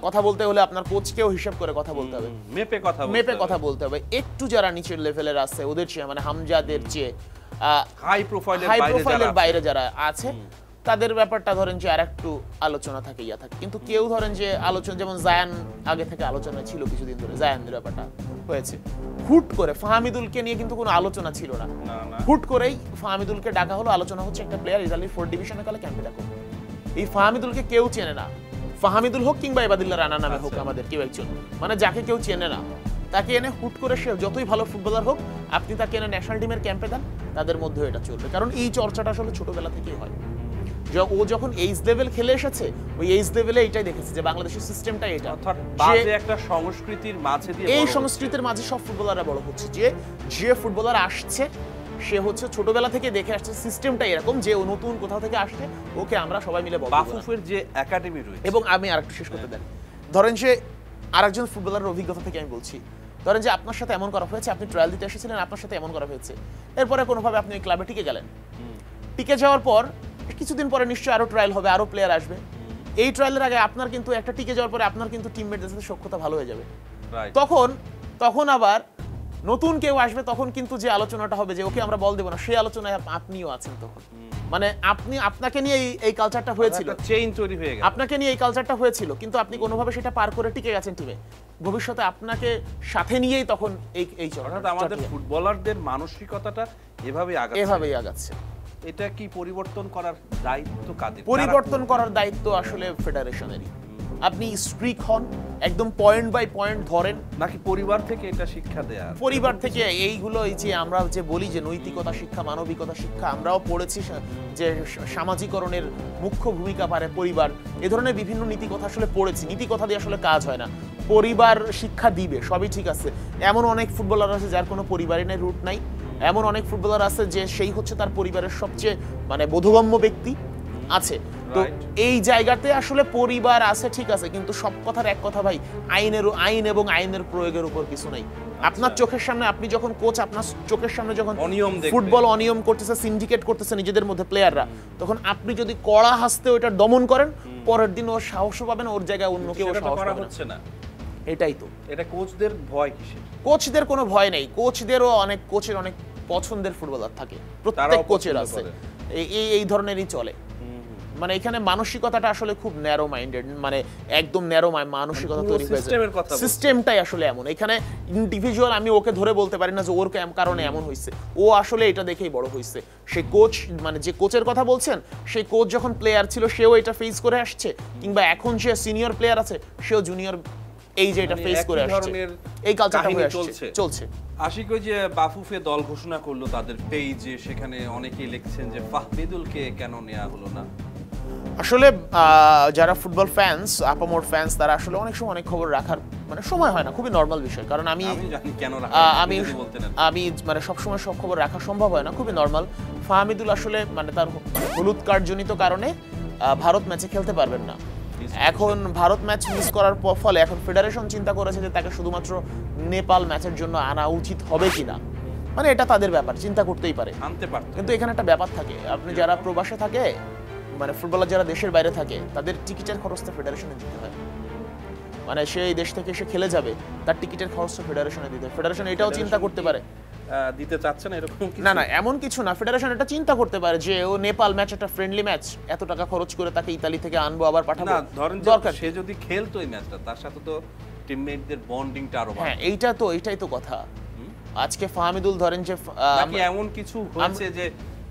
কথা বলতে হলে আপনার কোচকেও হিসাব করে কথা বলতে হবে, মেপে কথা বলতে হবে। একটু যারা নিচের লেভেলের আছে ওদের চেয়ে মানে হামজাদের চেয়ে হাই প্রোফাইলের বাইরে যারা আছে তাদের ব্যাপারটা ধরেন যে আর একটু আলোচনা থাকে থাকে, কিন্তু কেউ ধরেন যে আলোচনা, যেমন জায়ান আগে থেকে আলোচনা ছিল কিছুদিন ধরে, জায়ানের ব্যাপারটা হয়েছে হুট করে। ফাহামিদুলকে নিয়ে কিন্তু কোনো আলোচনা ছিল না, হুট করেই ফাহামিদুলকে ডাকা হলো, আলোচনা হচ্ছে একটা প্লেয়ার ইতালির 4 ডিভিশনে কালে ক্যাম্পে দেখো। এই ফাহামিদুলকে কেউ চেনে না, ফাহামিদুল হোক কিংবা এবাদুল্লাহ রানা নামে হোক আমাদের কেউ একজন, মানে যাকে কেউ চেনে না তাকে এনে হুট করে সে যতই ভালো ফুটবলার হোক আপনি তাকে এনে ন্যাশনাল টিমের ক্যাম্পে দেন, তাদের মধ্যে এটা চলবে। কারণ এই চর্চাটা আসলে ছোটবেলা থেকেই হয়। ও যখন এইজ লেভেল খেলে এসেছে, ওই এইজ লেভেলে এটাই দেখেছে যে বাংলাদেশের সিস্টেমটাই এটা, অর্থাৎ বাজে একটা সংস্কৃতির মাঝে দিয়ে, এই সংস্কৃতির মাঝে সব ফুটবলাররা বড় হচ্ছে। যে ফুটবলার আসছে সে হচ্ছে ছোটবেলা থেকে দেখে আসছে সিস্টেমটা এরকম, যে ও নতুন কোথাও থেকে আসছে ওকে আমরা সবাই মিলে বলবো। বাফুফের যে একাডেমি রয়েছে, এবং আমি আরেকটু শেষ করতে দেন, ধরেন যে আরেকজন ফুটবলারের অভিজ্ঞতা থেকে আমি বলছি, ধরেন যে আপনার সাথে এমন করা হয়েছে, আপনি ট্রায়াল দিতে এসেছিলেন, আপনার সাথে এমন করা হয়েছে, এরপরে কোনোভাবে আপনি ওই ক্লাবে টিকে গেলেন, টিকে যাওয়ার পর কিছুদিন পরে নিশ্চয়ই আরো ট্রায়াল হবে, আরো প্লেয়ার আসবে, এই ট্রায়ালের আগে আপনার কিন্তু একটা টিকে যাওয়ার পরে আপনার কিন্তু টিমমেটদের সাথে সখ্যতা ভালো হয়ে যাবে, তখন আবার নতুন কেউ আসবে, তখন কিন্তু যে আলোচনাটা হবে যে ওকে আমরা বল দেব না, সেই আলোচনায় আপনিও আছেন তখন, মানে আপনাকে নিয়ে এই কালচারটা হয়েছিল, চেইন তৈরি হয়ে গেল, আপনাকে নিয়ে এই কালচারটা হয়েছিল, কিন্তু আপনি কোনোভাবে সেটা পার করে টিকে গেছেন টিমে, ভবিষ্যতে আপনাকে সাথে নিয়েই তখন এই চলবে। আমাদের ফুটবলারদের মানসিকতাটা এভাবেই আগাচ্ছে। এটা কি পরিবর্তন করার দায়িত্ব কাদের? পরিবর্তন করার দায়িত্ব আসলে ফেডারেশনেরই। আপনি স্ট্রিক হন, একদম পয়েন্ট বাই পয়েন্ট ধরেন, নাকি পরিবার থেকে এটা শিক্ষা দেয়া? পরিবার থেকে এইগুলো, এই যে আমরা যে বলি যে নৈতিকতা শিক্ষা, মানবিকতা শিক্ষা, আমরাও পড়েছি যে সামাজিকরণের মুখ্য ভূমিকা পারে পরিবার, এ ধরনের বিভিন্ন নীতিকথা আসলে পড়েছি। নীতিকথা দিয়ে আসলে কাজ হয় না, পরিবার শিক্ষা দিবে, সবই ঠিক আছে। এমন অনেক ফুটবলার আছে যার কোনো পরিবারের নেই, রুট নাই, এমন অনেক ফুটবলার আছে যে সেই হচ্ছে তার পরিবারের সবচেয়ে মানে বোধগম্য ব্যক্তি আছে। তো এই জায়গাতে আসলে পরিবার আছে ঠিক আছে, কিন্তু সব কথার এক কথা ভাই, আইন এবং আইনের প্রয়োগের উপর কিছু নাই। আপনার চোখের সামনে, আপনি যখন কোচ আপনার চোখের সামনে যখন ফুটবল অনিয়ম করতেছে, সিন্ডিকেট করতেছে নিজেদের মধ্যে প্লেয়াররা, তখন আপনি যদি কড়া হাসতে ওইটা দমন করেন, পরের দিন ওর সাহসও পাবেন, ওর জায়গায় অন্য কেউ সাহস পাবে না। এটাই তো, এটা কোচদের ভয় কিসের? কোচদের কোনো ভয় নেই, কোচদেরও কোচের অনেক পছন্দের ফুটবলার থাকে, প্রত্যেক কোচের আছে, এই ধরনেরই চলে। মানে এখানে মানসিকতাটা আসলে খুব ন্যারো মাইন্ডেড, মানে একদম ন্যারো মানসিকতা তৈরি হয়েছে, সিস্টেমটাই আসলে এমন। এখানে ইন্ডিভিজুয়াল আমি ওকে ধরে বলতে পারি না যে ওর কারণে এমন হয়েছে, ও আসলে এটা দেখেই বড় হয়েছে। সেই কোচ, মানে যে কোচের কথা বলছেন, সেই কোচ যখন প্লেয়ার ছিল সেও এটা ফেস করে আসছে, কিংবা এখন যে সিনিয়র প্লেয়ার আছে সেও জুনিয়র এই যে এটা ফেস করে আসছে, এই কালচারটা হয়ে চলছে। আশিক, ওই যে বাফুফে দল ঘোষণা করলো তাদের পেজে, সেখানে অনেকেই লিখছেন যে ফাহমিদুলকে কেন নেওয়া হলো না। আসলে যারা ফুটবল ফ্যান্স, আপামোর ফ্যান্স, তারা আসলে অনেক সময় অনেক খবর রাখার মানে সময় হয় না, খুবই নর্মাল বিষয়। কারণ আমি মানে সবসময় সব খবর রাখা সম্ভব হয় না, খুবই নর্মাল। ফাহমিদুল আসলে মানে তার হলুদ কার্ড জনিত কারণে ভারত ম্যাচে খেলতে পারবেন না। এখন ভারত ম্যাচ মিস করার ফলে এখন ফেডারেশন চিন্তা করেছে যে তাকে শুধুমাত্র নেপাল ম্যাচের জন্য আনা উচিত হবে কিনা, মানে এটা তাদের ব্যাপার, চিন্তা করতেই পারে, আনতে পারে। কিন্তু এখানে একটা ব্যাপার থাকে, আপনি যারা প্রবাসে থাকে, মানে ফুটবলার যারা দেশের বাইরে থাকে, তাদের টিকিটের খরচটা ফেডারেশনে দিতে হয়। মানে সেই দেশ থেকে এসে খেলে যাবে, তার টিকিটের খরচটা ফেডারেশনে দিতে হয়। ফেডারেশন এটাও চিন্তা করতে পারে, দিতে চাচ্ছে না এরকম কিছু? না, এমন কিছু না। ফেডারেশন এটা চিন্তা করতে পারে যে ও নেপাল ম্যাচ, একটা ফ্রেন্ডলি ম্যাচ, এত টাকা খরচ করে তাকে ইতালি থেকে আনবো আবার পাঠাবো, না ধরেন দরকার সে যদি খেলতো এই ম্যাচটা, তার সাথে তো টিমমেটদের বন্ডিংটা আরো বাড়বে। হ্যাঁ, এইটাই তো কথা। আজকে ফাহমিদুল ধরেন যে নাকি এমন কিছু হয়েছে যে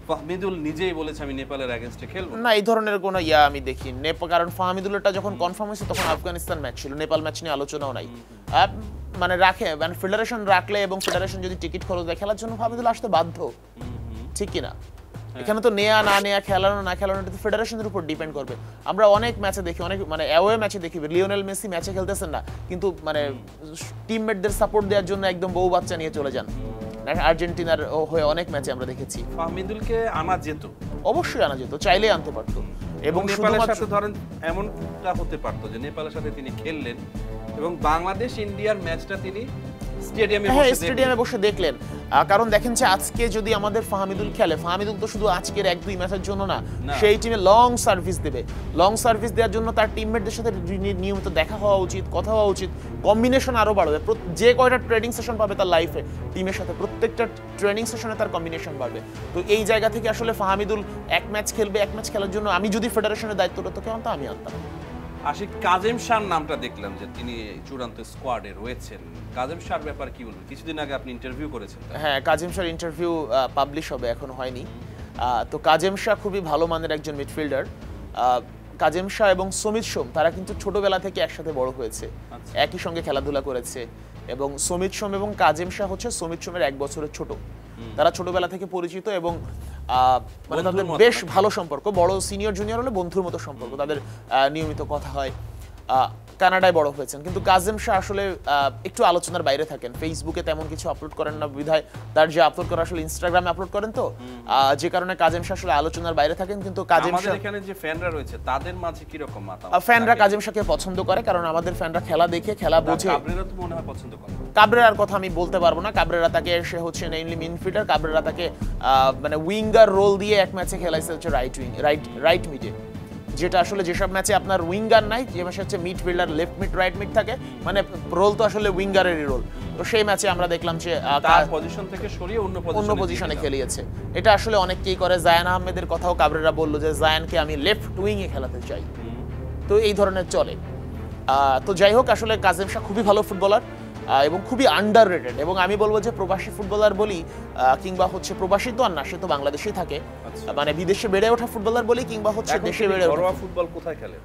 ফাহমিদুল নিজেই বলেছে আমি নেপালের এগেইনস্টে খেলবো না, এই ধরনের কোনো আমি দেখি নেপাল, কারণ ফাহমিদুলটা যখন কনফার্ম হয়েছে তখন আফগানিস্তান ম্যাচ ছিল, নেপাল ম্যাচ নিয়ে আলোচনাও নাই। মানে মানে ফেডারেশন রাখলে এবং ফেডারেশন যদি টিকিট খরচ দেয়, খেলার জন্য ফাহমিদুল আসতে বাধ্য, ঠিক কিনা? এখানে তো নেয়া না নেয়া, খেলানো না খেলানো, এটা তো ফেডারেশনের উপর ডিপেন্ড করবে। আমরা অনেক ম্যাচে দেখি, অনেক মানে অ্যাওয়ে ম্যাচে দেখি, লিওনেল মেসি ম্যাচে খেলতেছেন না, কিন্তু মানে টিমমেটদের সাপোর্ট দেওয়ার জন্য একদম বউ বাচ্চা নিয়ে চলে যান আর্জেন্টিনার হয়ে অনেক ম্যাচে আমরা দেখেছি। ফাহমিদুলকে আনা যেত, অবশ্যই আনা যেত, চাইলেই আনতে পারতো। এবং নেপালের সাথে ধরেন এমনটা হতে পারতো যে নেপালের সাথে তিনি খেললেন এবং বাংলাদেশ ইন্ডিয়ার ম্যাচটা তিনি স্টেডিয়ামে বসে দেখলেন। কারণ দেখেন যে আজকে যদি আমাদের ফাহমিদুল খেলে, ফাহমিদুল তো শুধু আজকের 1-2 ম্যাচের জন্য না, সেই টিমে লং সার্ভিস দেবে। লং সার্ভিস দেওয়ার জন্য তার টিমমেটদের সাথে নিয়মিত দেখা হওয়া উচিত, কথা হওয়া উচিত, কম্বিনেশন আরো বাড়বে। যে কয়টা ট্রেনিং সেশন পাবে তার লাইফে টিমের সাথে, প্রত্যেকটা ট্রেনিং সেশনে তার কম্বিনেশন বাড়বে। তো এই জায়গা থেকে আসলে ফাহমিদুল এক ম্যাচ খেলবে, এক ম্যাচ খেলার জন্য আমি যদি ফেডারেশনের দায়িত্বরত কেউ আনতাম, আমি আনতাম। আশিক কাজেম শাহর নামটা দেখলাম যে তিনি চূড়ান্ত স্কোয়াডে রয়েছেন। কাজেম শাহর ব্যাপার কি বলবেন? কিছুদিন আগে আপনি ইন্টারভিউ করেছেন। হ্যাঁ, কাজেম শাহর ইন্টারভিউ পাবলিশ হবে, এখন হয়নি। তো কাজেম শাহ খুবই ভালো মানের একজন মিডফিল্ডার। কাজেম শাহ এবং সমিত সোম তারা কিন্তু ছোটবেলা থেকে একসাথে বড় হয়েছে, একই সঙ্গে খেলাধুলা করেছে। এবং সমিত সোম এবং কাজেম শাহ হচ্ছে সমিত সোমের 1 বছরের ছোট। তারা ছোটবেলা থেকে পরিচিত এবং মানে তাদের বেশ ভালো সম্পর্ক। বড় সিনিয়র জুনিয়র হলে বন্ধুর মতো সম্পর্ক, তাদের নিয়মিত কথা হয়। কানাডায় বড় হয়েছেন, কিন্তু কাজেম শাহ আসলে একটু আলোচনার বাইরে থাকেন। ফেসবুকে তেমন কিছু আপলোড করেন না, বিধায় তার যে আপলোড করা আসলে ইনস্টাগ্রামে আপলোড করেন, তো যে কারণে কাজেম শাহ আসলে আলোচনার বাইরে থাকেন। কিন্তু কাজেম শাহ, এখানে যে ফ্যানরা রয়েছে তাদের মাঝে কি রকম মতামত? ফ্যানরা কাজেম শাহকে পছন্দ করে, কারণ আমাদের ফ্যানরা খেলা দেখে, খেলা বোঝে। কাবরেরা তো মনে হয় পছন্দ করে। কাবরেরার কথা আমি বলতে পারবো না। কাবরেরা তাকে, সে হচ্ছে মেইনলি মিডফিল্ডার। কাবরেরা তাকে মানে উইঙ্গার রোল দিয়ে এক ম্যাচে খেলাইছে হচ্ছে রাইট মিডে, যেটা আসলে যেসব ম্যাচে আপনার উইঙ্গার নাই, যে ম্যাচে হচ্ছে midfielder left mid right mid থাকে, মানে রোল তো আসলে উইঙ্গারেরই রোল। তো সেই ম্যাচে আমরা দেখলাম যে তার পজিশন থেকে সরিয়ে অন্য পজিশনে খেলিয়েছে। এটা আসলে অনেকেই করে। জায়ান আহমেদের কথাও কাবরেরা বললো যে জায়ানকে আমি লেফট উইং এ খেলাতে চাই। তো এই ধরনের চলে। তো যাই হোক, আসলে কাজেম শাহ খুবই ভালো ফুটবলার এবং খুবই আন্ডাররেটেড। এবং আমি বলবো যে প্রবাসী ফুটবলার বলি, কিংবা হচ্ছে প্রবাসী তো আর না, সে তো বাংলাদেশেই থাকে, মানে বিদেশে বেড়ে ওঠা ফুটবলার বলি, কিংবা হচ্ছে দেশে বেড়ে ওঠা ফুটবল কোথায় খেলে।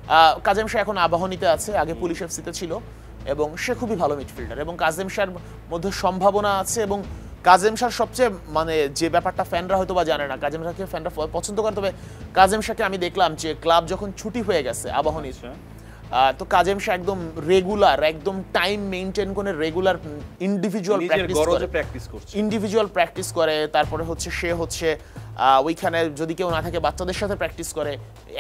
কাজেম শাহ এখন আবাহনীতে আছে, আগে পুলিশ এফসিতে ছিল, এবং সে খুবই ভালো মিডফিল্ডার। এবং কাজেম শাহর মধ্যে সম্ভাবনা আছে। এবং কাজেম শাহর সবচেয়ে মানে যে ব্যাপারটা ফ্যানরা হয়তো বা জানে না, কাজেম শাহকে ফ্যানরা পছন্দ করে। তবে কাজেম শাহকে আমি দেখলাম যে ক্লাব যখন ছুটি হয়ে গেছে আবাহনীর, তো কাজেম শাহ একদম রেগুলার, একদম টাইম মেইনটেইন করে রেগুলার ইন্ডিভিজুয়াল প্র্যাকটিস করে। তারপরে হচ্ছে সে হচ্ছে ওইখানে যদি কেউ না থাকে বাচ্চাদের সাথে প্র্যাকটিস করে,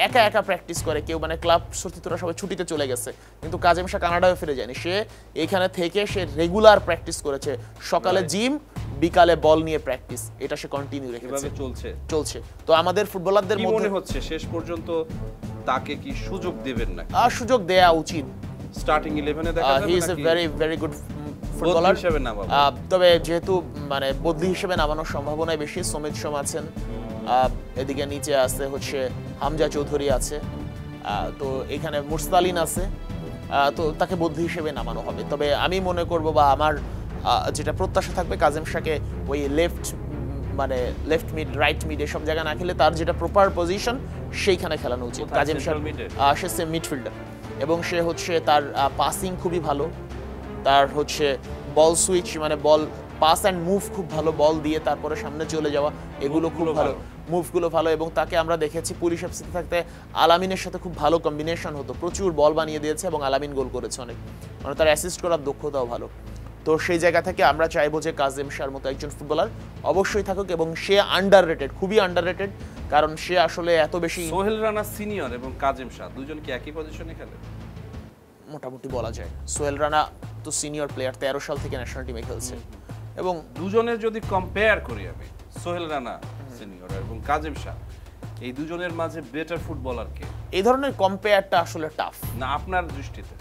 একা একা প্র্যাকটিস করে। কেউ মানে ক্লাব সতীর্থরা সবাই ছুটিতে চলে গেছে, কিন্তু কাজেম শাহ কানাডায় ফিরে যায়নি। সে এইখানে থেকে সে রেগুলার প্র্যাকটিস করেছে। সকালে জিম, বিকালে বল নিয়ে প্র্যাকটিস, এটা সে কন্টিনিউ রেখেছে, চলছে। তো আমাদের ফুটবলারদের মধ্যে হচ্ছে শেষ পর্যন্ত তাকে কি সুযোগ দেবেন না? সুযোগ দেয়া উচিত। স্টার্টিং 11-এ দেখা যাবে নাকি? He is a very good footballer হিসেবে নামাবো। তবে যেহেতু মানে বদলি হিসেবে নামানোর সম্ভাবনা বেশি। সমিত সোম আছেন, এদিকে নিচে আছে হচ্ছে হামজা চৌধুরী আছে, তো এখানে মুরসালিন আছে, তো তাকে বদলি হিসেবে নামানো হবে। তবে আমি মনে করব বা আমার যেটা প্রত্যাশা থাকবে, কাজেম শাহকে ওই মানে লেফট মিড রাইট মিড এসব জায়গায় না খেলে তার যেটা প্রপার পজিশন সেইখানে খেলানো উচিত। কাজেম শাহ সে মিডফিল্ডার এবং সে হচ্ছে তার পাসিং খুবই ভালো, তার হচ্ছে বল সুইচ মানে বল পাস অ্যান্ড মুভ খুব ভালো, বল দিয়ে তারপরে সামনে চলে যাওয়া, এগুলো খুব ভালো, মুভগুলো ভালো। এবং তাকে আমরা দেখেছি পুলিশ এফসিতে থাকতে আলামিনের সাথে খুব ভালো কম্বিনেশন হতো, প্রচুর বল বানিয়ে দিয়েছে এবং আলামিন গোল করেছে অনেক, মানে তার অ্যাসিস্ট করার দক্ষতাও ভালো। তো সেই জায়গা থেকে আমরা চাইবো যে কাজেম শাহর মতো একজন ফুটবলার অবশ্যই থাকুক। এবং সে আন্ডাররেটেড, খুবই আন্ডাররেটেড, কারণ সে আসলে এত বেশি। সোহেল রানা সিনিয়র এবং কাজেম শাহ দুজন কি একই পজিশনে খেলে? মোটামুটি বলা যায়। সোহেল রানা তো সিনিয়র প্লেয়ার, 13 সাল থেকে ন্যাশনাল টিমে খেলছে। এবং দুজনের যদি কম্পেয়ার করি আমি, সোহেল রানা সিনিয়র এবং কাজেম শাহ, এই দুজনের মাঝে বেটার ফুটবলার কে? এই ধরনের কম্পেয়ারটা আসলে টাফ না আপনার দৃষ্টিতে।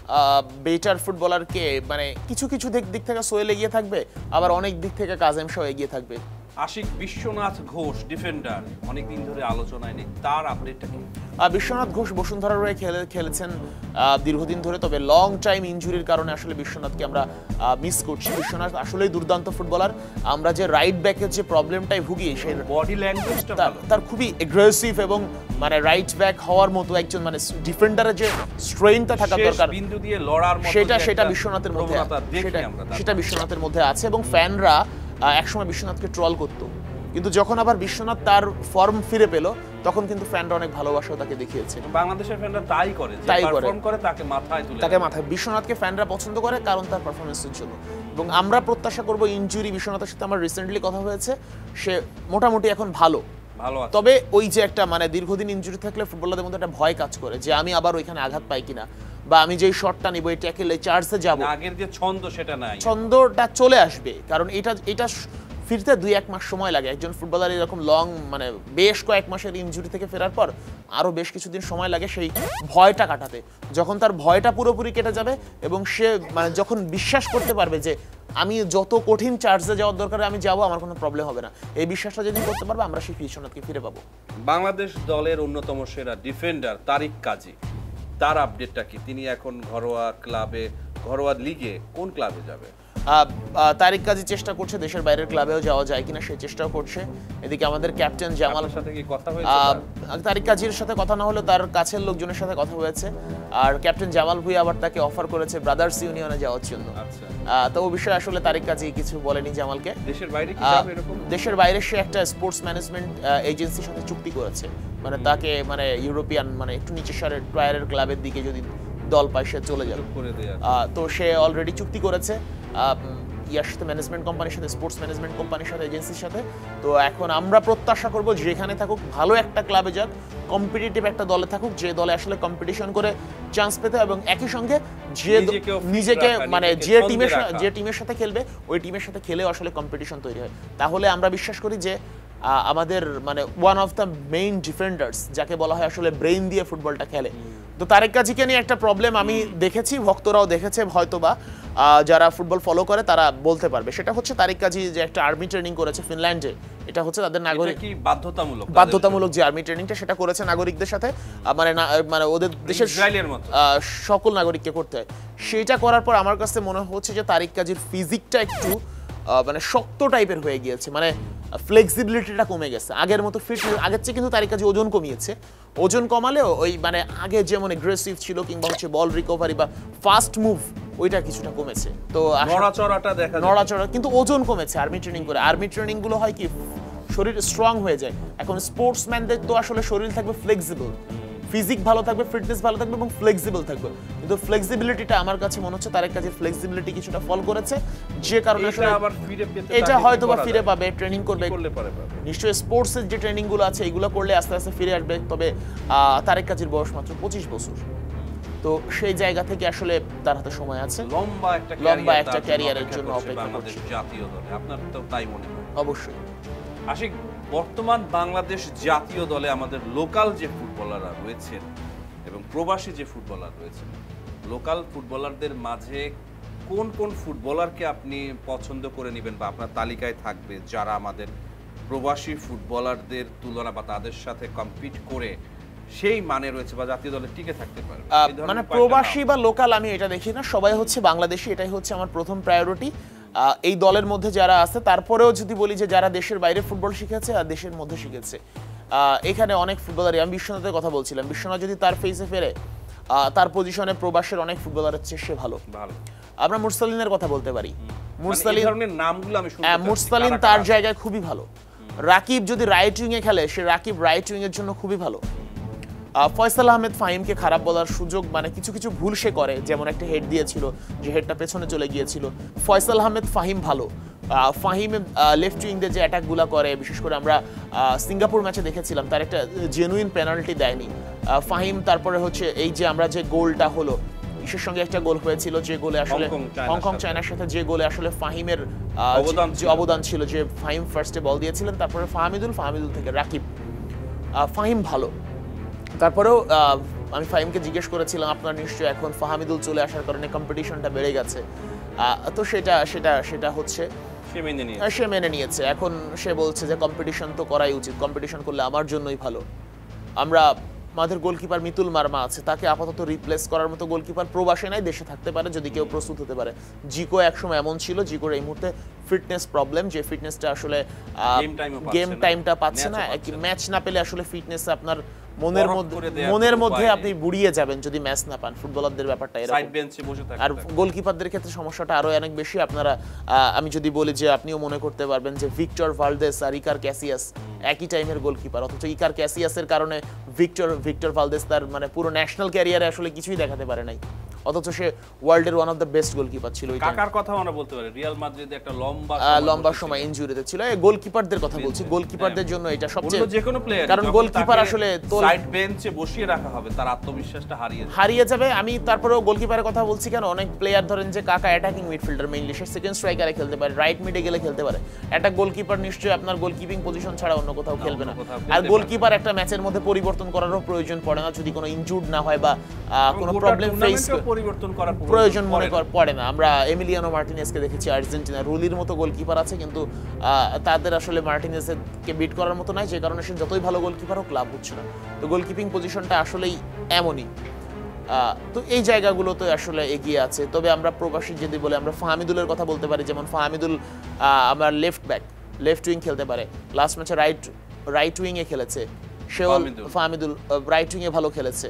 বেটার ফুটবলার কে মানে কিছু কিছু দিক থেকে সোহেল এগিয়ে থাকবে, আবার অনেক দিক থেকে কাজেম শাহ এগিয়ে থাকবে। আশিক বিশ্বনাথ ঘোষ ডিফেন্ডার অনেকদিন ধরে আলোচনায় নেই, তার আপডেটটা কি? বিশ্বনাথ ঘোষ বসুন্ধরার হয়ে খেলেছেন দীর্ঘদিন ধরে, তবে লং টাইম ইনজুরির কারণে আসলে বিশ্বনাথকে আমরা মিস করছি। বিশ্বনাথ আসলেই দুর্দান্ত ফুটবলার। আমরা যে রাইট ব্যাকের যে প্রবলেমটাই ভুগি, সেই বডি ল্যাঙ্গুয়েজটা তার খুবই এগ্রেসিভ এবং মানে রাইট ব্যাক হওয়ার মতো একজন মানে ডিফেন্ডারের যে স্ট্রেংথটা থাকা দরকার, বিন্দু দিয়ে লড়ার মতো সেটা বিশ্বনাথের মধ্যে, সেটা বিশ্বনাথের মধ্যে আছে। এবং ফ্যানরা একসময় বিশ্বনাথকে ট্রল করতো কিন্তু যখন আবার বিশ্বনাথ তার ফর্ম ফিরে পেল তখন কিন্তু ফ্যানরা অনেক ভালোবাসাও তাকে দেখিয়েছে। বাংলাদেশের ফ্যানরা তাই করে, যে তাই করে। পারফর্ম করে তাকে মাথায় তুলে তাকে মাথায় বিশ্বনাথকে ফ্যানরা পছন্দ করে কারণ তার পারফরমেন্সের জন্য। এবং আমরা প্রত্যাশা করব ইনজুরি বিশ্বনাথের সাথে আমার রিসেন্টলি কথা হয়েছে, সে মোটামুটি এখন ভালো। ভালো আছে। তবে ওই যে একটা মানে দীর্ঘদিন ইনজুরি থাকলে ফুটবলারদের মধ্যে একটা ভয় কাজ করে যে আমি আবার ওইখানে আঘাত পাই কিনা, বা আমি যেই শটটা নিব এই ট্যাকেল এই চার্জে যাব, আগের যে ছন্দ সেটা নাই। ছন্দটা চলে আসবে। কারণ এটা ফিরতে 2-1 মাস সময় লাগে। একজন ফুটবলার এরকম লং মানে বেশ কয়েক মাসের ইনজুরি থেকে ফেরার পর আরো বেশ কিছুদিন সময় লাগে সেই ভয়টা কাটাতে। যখন তার ভয়টা পুরোপুরি কেটে যাবে এবং সে মানে যখন বিশ্বাস করতে পারবে যে আমি যত কঠিন চার্জে যাওয়ার দরকারে আমি যাব, আমার কোনো প্রবলেম হবে না, এই বিশ্বাসটা যেদিন করতে পারবে আমরা সেই বিশ্বনাথকে ফিরে পাবো। বাংলাদেশ দলের অন্যতম সেরা ডিফেন্ডার তারিক কাজী, তার আপডেটটা কি? তিনি এখন ঘরোয়া লিগে কোন ক্লাবে যাবে? তারিক কাজী চেষ্টা করছে দেশের বাইরের ক্লাবেও যাওয়া যায় কিনা সেই চেষ্টাও করছে। এদিকে আমাদের ক্যাপ্টেন জামাল সাথে কি কথা হয়েছে? তারিক কাজীর সাথে কথা না হলেও তার কাছের লোকজনের সাথে কথা হয়েছে। আর ক্যাপ্টেন জামাল ভুঁইয়া আবার তাকে অফার করেছে ব্রাদার্স ইউনিয়নে যাওয়ার জন্য। তো ও বিষয়ে আসলে তারিক কাজী কিছু বলেনি জামালকে। দেশের বাইরে কি যাবে এরকম? দেশের বাইরে সে একটা স্পোর্টস ম্যানেজমেন্ট এজেন্সির সাথে চুক্তি করেছে, মানে তাকে মানে ইউরোপিয়ান মানে একটু নিচের সারের ট্রায়ারের ক্লাবের দিকে যদি দল পায় সে চলে যাবে। তো সে অলরেডি চুক্তি করেছে ইয়ার সাথে, ম্যানেজমেন্ট কোম্পানির সাথে, স্পোর্টস ম্যানেজমেন্ট কোম্পানির সাথে, এজেন্সির সাথে। তো এখন আমরা প্রত্যাশা করব যেখানে থাকুক ভালো একটা ক্লাবে যাক, কম্পিটিটিভ একটা দলে থাকুক, যে দলে আসলে কম্পিটিশন করে চান্স পেতে এবং একই সঙ্গে যে নিজেকে মানে যে টিমের সাথে খেলবে ওই টিমের সাথে খেলেও আসলে কম্পিটিশন তৈরি হয়। তাহলে আমরা বিশ্বাস করি যে আমাদের মানে one of the main defenders যাকে বলা হয় আসলে ব্রেইন দিয়ে ফুটবলটা খেলে। তো তারেক কাজীকে নিয়ে একটা প্রবলেম আমি দেখেছি, ভক্তরাও দেখেছে, হয়তোবা যারা ফুটবল ফলো করে তারা বলতে পারবে। সেটা হচ্ছে তারেক কাজী যে একটা আর্মি ট্রেনিং করেছে ফিনল্যান্ডে, এটা হচ্ছে তাদের নাগরিক কি বাধ্যতামূলক যে আর্মি ট্রেনিংটা সেটা করেছে নাগরিকদের সাথে, মানে ওদের দেশের ইসরায়েলের মতো সকল নাগরিককে করতে হয়। সেটা করার পর আমার কাছে মনে হচ্ছে যে তারেক কাজীর ফিজিকটা একটু মানে শক্ত টাইপের হয়ে গিয়েছে, মানে ফ্লেক্সিবিলিটিটা কমে গেছে। আগের মতো ফিটনেস আগের চেয়ে কিন্তু তারিক কাজী ওজন কমিয়েছে। ওজন কমালেও ওই মানে আগে যেমন এগ্রেসিভ ছিল কিংবা হচ্ছে বল রিকভারি বা ফাস্ট মুভ ওইটা কিছুটা কমেছে। তো নড়াচড়া কিন্তু ওজন কমেছে আর্মি ট্রেনিং করে। আর্মি ট্রেনিং গুলো হয় কি শরীর স্ট্রং হয়ে যায়। এখন স্পোর্টসম্যানদের তো আসলে শরীর থাকবে ফ্লেক্সিবল, ফিজিক ভালো থাকবে, ফিটনেস ভালো থাকবে এবং ফ্লেক্সিবল থাকবে। কিন্তু ফ্লেক্সিবিলিটিটা আমার কাছে মনে হচ্ছে তারেক কাজীর ফ্লেক্সিবিলিটি কিছুটা ফল করেছে, যে কারণে এটা হয়তো বা ফিরে পাবে, ট্রেনিং করবে নিশ্চয়ই। স্পোর্টসের যে ট্রেনিং গুলো আছে এগুলো করলে আস্তে আস্তে ফিরে আসবে। তবে তারেক কাজীর বয়স মাত্র 25 বছর, তো সেই জায়গা থেকে আসলে তার হাতে সময় আছে, লম্বা একটা ক্যারিয়ারের জন্য অপেক্ষা করছে জাতীয় দলে। আপনার তো তাই মনে হয়? অবশ্যই। আশিক, বর্তমান বাংলাদেশ জাতীয় দলে আমাদের লোকাল যে ফুটবলাররা রয়েছেন এবং প্রবাসী যে ফুটবলার রয়েছেন, লোকাল ফুটবলারদের মাঝে কোন কোন ফুটবলারকে আপনি পছন্দ করে নেবেন বা আপনার তালিকায় থাকবে যারা আমাদের প্রবাসী ফুটবলারদের তুলনা বা তাদের সাথে কম্পিট করে সেই মানে রয়েছে বা জাতীয় দলে টিকে থাকতে পারবে? মানে প্রবাসী বা লোকাল আমি এটা দেখি না, সবাই হচ্ছে বাংলাদেশি, এটাই হচ্ছে আমার প্রথম প্রায়োরিটি। এই দলের মধ্যে যারা আছে, তারপরেও যদি বলি যে যারা দেশের বাইরে ফুটবল শিখেছে আর দেশের মধ্যে শিখেছে, এখানে অনেক ফুটবলারই, আমি বিশ্বনাথের কথা বলছিলাম, বিশ্বনাথ যদি তার ফেসে ফেরে তার পজিশনে প্রবাসের অনেক ফুটবলারের চেয়ে সে ভালো। আমরা মুরসালিনের কথা বলতে পারি, মুরসালিন তার জায়গায় খুবই ভালো। রাকিব যদি রাইট উইং এ খেলে, সে রাকিব রাইট উইং এর জন্য খুবই ভালো। ফয়সাল আহমেদ ফাহিমকে খারাপ বলার সুযোগ, মানে কিছু কিছু ভুল সে করে, যেমন একটা হেড দিয়েছিল যে হেডটা পেছনে চলে গিয়েছিল। ফয়সাল আহমেদ ফাহিম ভালো। ফাহিম লেফট উইং দিয়ে যে অ্যাটাকগুলো করে, বিশেষ করে আমরা সিঙ্গাপুর ম্যাচে দেখেছিলাম তার একটা জেনুইন পেনাল্টি দেয়নি ফাহিম। তারপরে হচ্ছে এই যে আমরা যে গোলটা হলো, ইসের সঙ্গে একটা গোল হয়েছিল যে গোলে আসলে হংকং চায়নার সাথে, যে গোলে আসলে ফাহিমের যে অবদান ছিল, যে ফাহিম ফার্স্টে বল দিয়েছিলেন, তারপরে ফাহমিদুল থেকে রাকিব। ফাহিম ভালো। তারপরেও আমি ফাহিমকে জিজ্ঞেস করেছিলাম আপনার নিশ্চয়ই এখন ফাহমিদুল চলে আসার কারণে কম্পিটিশনটা বেড়ে গেছে, তো সেটা হচ্ছে সে মেনে নিয়েছে। এখন সে বলছে যে কম্পিটিশন তো করাই উচিত, কম্পিটিশন করলে আমার জন্যই ভালো। আমরা আমাদের গোলকিপার মিতুল মার্মা আছে, তাকে আপাতত রিপ্লেস করার মতো গোলকিপার প্রবাসে নাই, দেশে থাকতে পারে যদি কেউ প্রস্তুত হতে পারে। জিকো একসময় এমন ছিল, জিকোর এই মুহূর্তে ফিটনেস প্রবলেম, যে ফিটনেসটা আসলে গেম টাইমটা পাচ্ছে না, ম্যাচ না পেলে আসলে ফিটনেস আপনার মনের মধ্যে আপনি বুড়িয়ে যাবেন যদি ম্যাচ না পান। ফুটবলারদের ব্যাপারটা এরকম। সাইড বেঞ্চে বসে থাকতে আর গোলকিপারদের ক্ষেত্রে সমস্যাটা আরো অনেক বেশি। আপনারা আমি যদি বলি যে আপনিও মনে করতে পারবেন যে ভিক্টর ভালদেস আর ইকার ক্যাসিয়াস একই টাইমের গোলকিপার, অথচ ইকার ক্যাসিয়াসের কারণে ভিক্টর ভালদেস তার মানে পুরো ন্যাশনাল ক্যারিয়ারে আসলে কিছুই দেখাতে পারে নাই, অথচ সে ওয়ার্ল্ডের one of the best goalkeeper ছিল। কাকার কথা আমরা বলতে পারি, রিয়াল মাদ্রিদে একটা লম্বা সময় ইনজুরিতে ছিল। এই গোলকিপারদের কথা বলছি, গোলকিপারদের জন্য এটা সবচেয়ে যে কোনো প্লেয়ার, কারণ গোলকিপার আসলে সাইড বেঞ্চে বসিয়ে রাখা হবে, তার আত্মবিশ্বাসটা হারিয়ে যাবে। আমি তারপরেও গোলকিপারের কথা বলছি কেন, অনেক প্লেয়ার ধরেন যে কাকা অ্যাটাকিং মিডফিল্ডার মেইনলি, সে সেকেন্ড স্ট্রাইকারে খেলতে পারে, রাইট মিডে গেলে খেলতে পারে। একটা গোলকিপার নিশ্চয়ই আপনার গোলকিপিং পজিশন ছাড়া অন্য কোথাও খেলবে না। আর গোলকিপার একটা ম্যাচের মধ্যে পরিবর্তন করারও প্রয়োজন পড়ে না যদি কোনো ইনজুর্ড না হয় বা কোনো প্রবলেম ফেস পরিবর্তন করার প্রয়োজন মনে পড়ে না। আমরা এমিলিয়ানো মার্টিনেজকে দেখেছি আর্জেন্টিনা, রুলির মতো গোলকিপার আছে কিন্তু তাদের আসলে মার্টিনেজকে বিট করার মতো নাই, যে কারণে সে যতই ভালো গোলকিপার হোক লাভ হচ্ছে না। তো গোলকিপিং পজিশনটা আসলেই এমনই। তো এই জায়গাগুলোতে আসলে এগিয়ে আছে। তবে আমরা প্রবাসী যদি বলে আমরা ফাহামিদুলের কথা বলতে পারি, যেমন ফাহামিদুল আমার লেফট উইং খেলতে পারে, লাস্ট ম্যাচে রাইট উইংয়ে খেলেছে, সেও ফাহামিদুল রাইট উইংয়ে ভালো খেলেছে।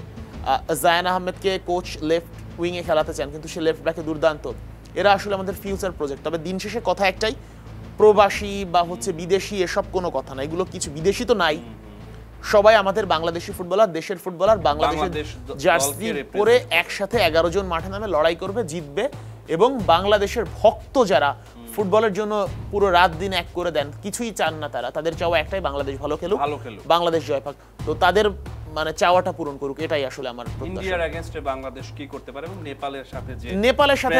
জায়ান আহমেদকে কোচ লেফট উইংয়ে খেলাতে চান কিন্তু সে লেফট ব্যাকে দুর্দান্ত। এরা আসলে আমাদের ফিউচার প্রজেক্ট। তবে দিন শেষে কথা একটাই, প্রবাসী বা বিদেশি এসব কোনো কথা না, এগুলো কিছু বিদেশি তো নাই, সবাই আমাদের বাংলাদেশি ফুটবলার, দেশের ফুটবলার, বাংলাদেশের জার্সি পরে একসাথে 11 জন মাঠে নামে লড়াই করবে, জিতবে। এবং বাংলাদেশের ভক্ত যারা ফুটবলের জন্য পুরো রাত দিন এক করে দেন, কিছুই চান না তারা, তাদের চাওয়া একটাই বাংলাদেশ ভালো খেলুক, বাংলাদেশ জয় পাক। তো তাদের মানে চাওয়াটা পূরণ করুক, এটাই আসলে আমার প্রত্যাশা। ইন্ডিয়ার এগেইনস্টে বাংলাদেশ কি করতে পারে এবং নেপালের সাথে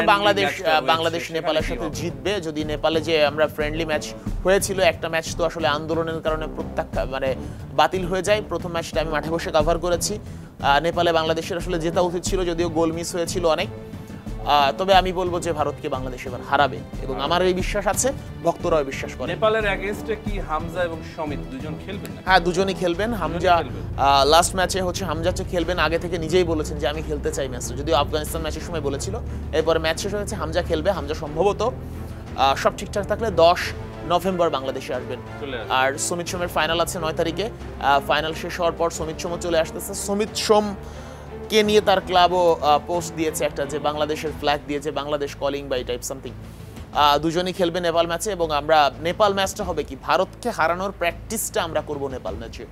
বাংলাদেশ নেপালের সাথে জিতবে। যদি নেপালে যে আমরা ফ্রেন্ডলি ম্যাচ হয়েছিল, একটা ম্যাচ তো আসলে আন্দোলনের কারণে বাতিল হয়ে যায়। প্রথম ম্যাচটা আমি মাঠে বসে কভার করেছি। নেপালে বাংলাদেশের আসলে জেতা উচিত ছিল, যদিও গোল মিস হয়েছিল অনেক। তবে আমি বলবো যে ভারতকে বাংলাদেশ এবার হারাবে এবং আমার এই বিশ্বাস আছে, ভক্তরাও বিশ্বাস করে। নেপালের এগেইনস্টে কি হামজা এবং সমিত দুজন খেলবেন? হ্যাঁ, দুজনই খেলবেন। হামজা লাস্ট ম্যাচে হামজা খেলবেন, আগে থেকে নিজেই বলেছেন যে আমি খেলতে চাই ম্যাচটা, যদিও আফগানিস্তান ম্যাচের সময় বলেছিল। এরপরে ম্যাচ শেষ হয়েছে, হামজা খেলবে। হামজা সম্ভবত সব ঠিকঠাক থাকলে 10 নভেম্বর বাংলাদেশে আসবেন। আর সমিত সোমের ফাইনাল আছে 9 তারিখে। ফাইনাল শেষ হওয়ার পর সমিত সোমও চলে আসতেছে। সমিত সোম কে নিয়ে তার ক্লাবও পোস্ট দিয়েছে একটা, যে বাংলাদেশের ফ্ল্যাগ দিয়েছে, বাংলাদেশ কলিং বা এই টাইপ সামথিং। দুজনই খেলবে নেপাল ম্যাচে। এবং আমরা নেপাল ম্যাচটা হবে কি, ভারতকে হারানোর প্র্যাকটিসটা আমরা করব নেপাল ম্যাচে।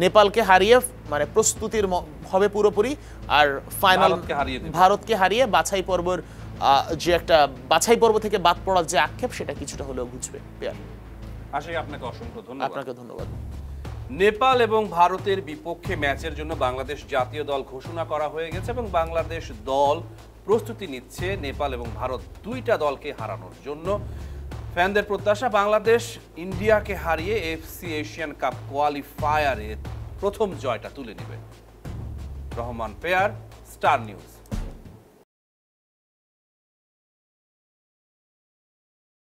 নেপালকে হারিয়ে মানে প্রস্তুতির হবে পুরোপুরি, আর ফাইনাল ভারতকে হারিয়ে বাছাই পর্বের যে একটা বাছাই পর্ব থেকে বাদ পড়ার যে আক্ষেপ, সেটা কিছুটা হলেও বুঝবে। আপনাকে অসংখ্য ধন্যবাদ। আপনাকে ধন্যবাদ। নেপাল এবং ভারতের বিপক্ষে ম্যাচের জন্য বাংলাদেশ জাতীয় দল ঘোষণা করা হয়ে গেছে এবং বাংলাদেশ দল প্রস্তুতি নিচ্ছে নেপাল এবং ভারত দুইটা দলকে হারানোর জন্য। ফ্যানদের প্রত্যাশা বাংলাদেশ ইন্ডিয়াকে হারিয়ে এফসি এশিয়ান কাপ কোয়ালিফায়ারে প্রথম জয়টা তুলে নেবে। Rahman pair, star news.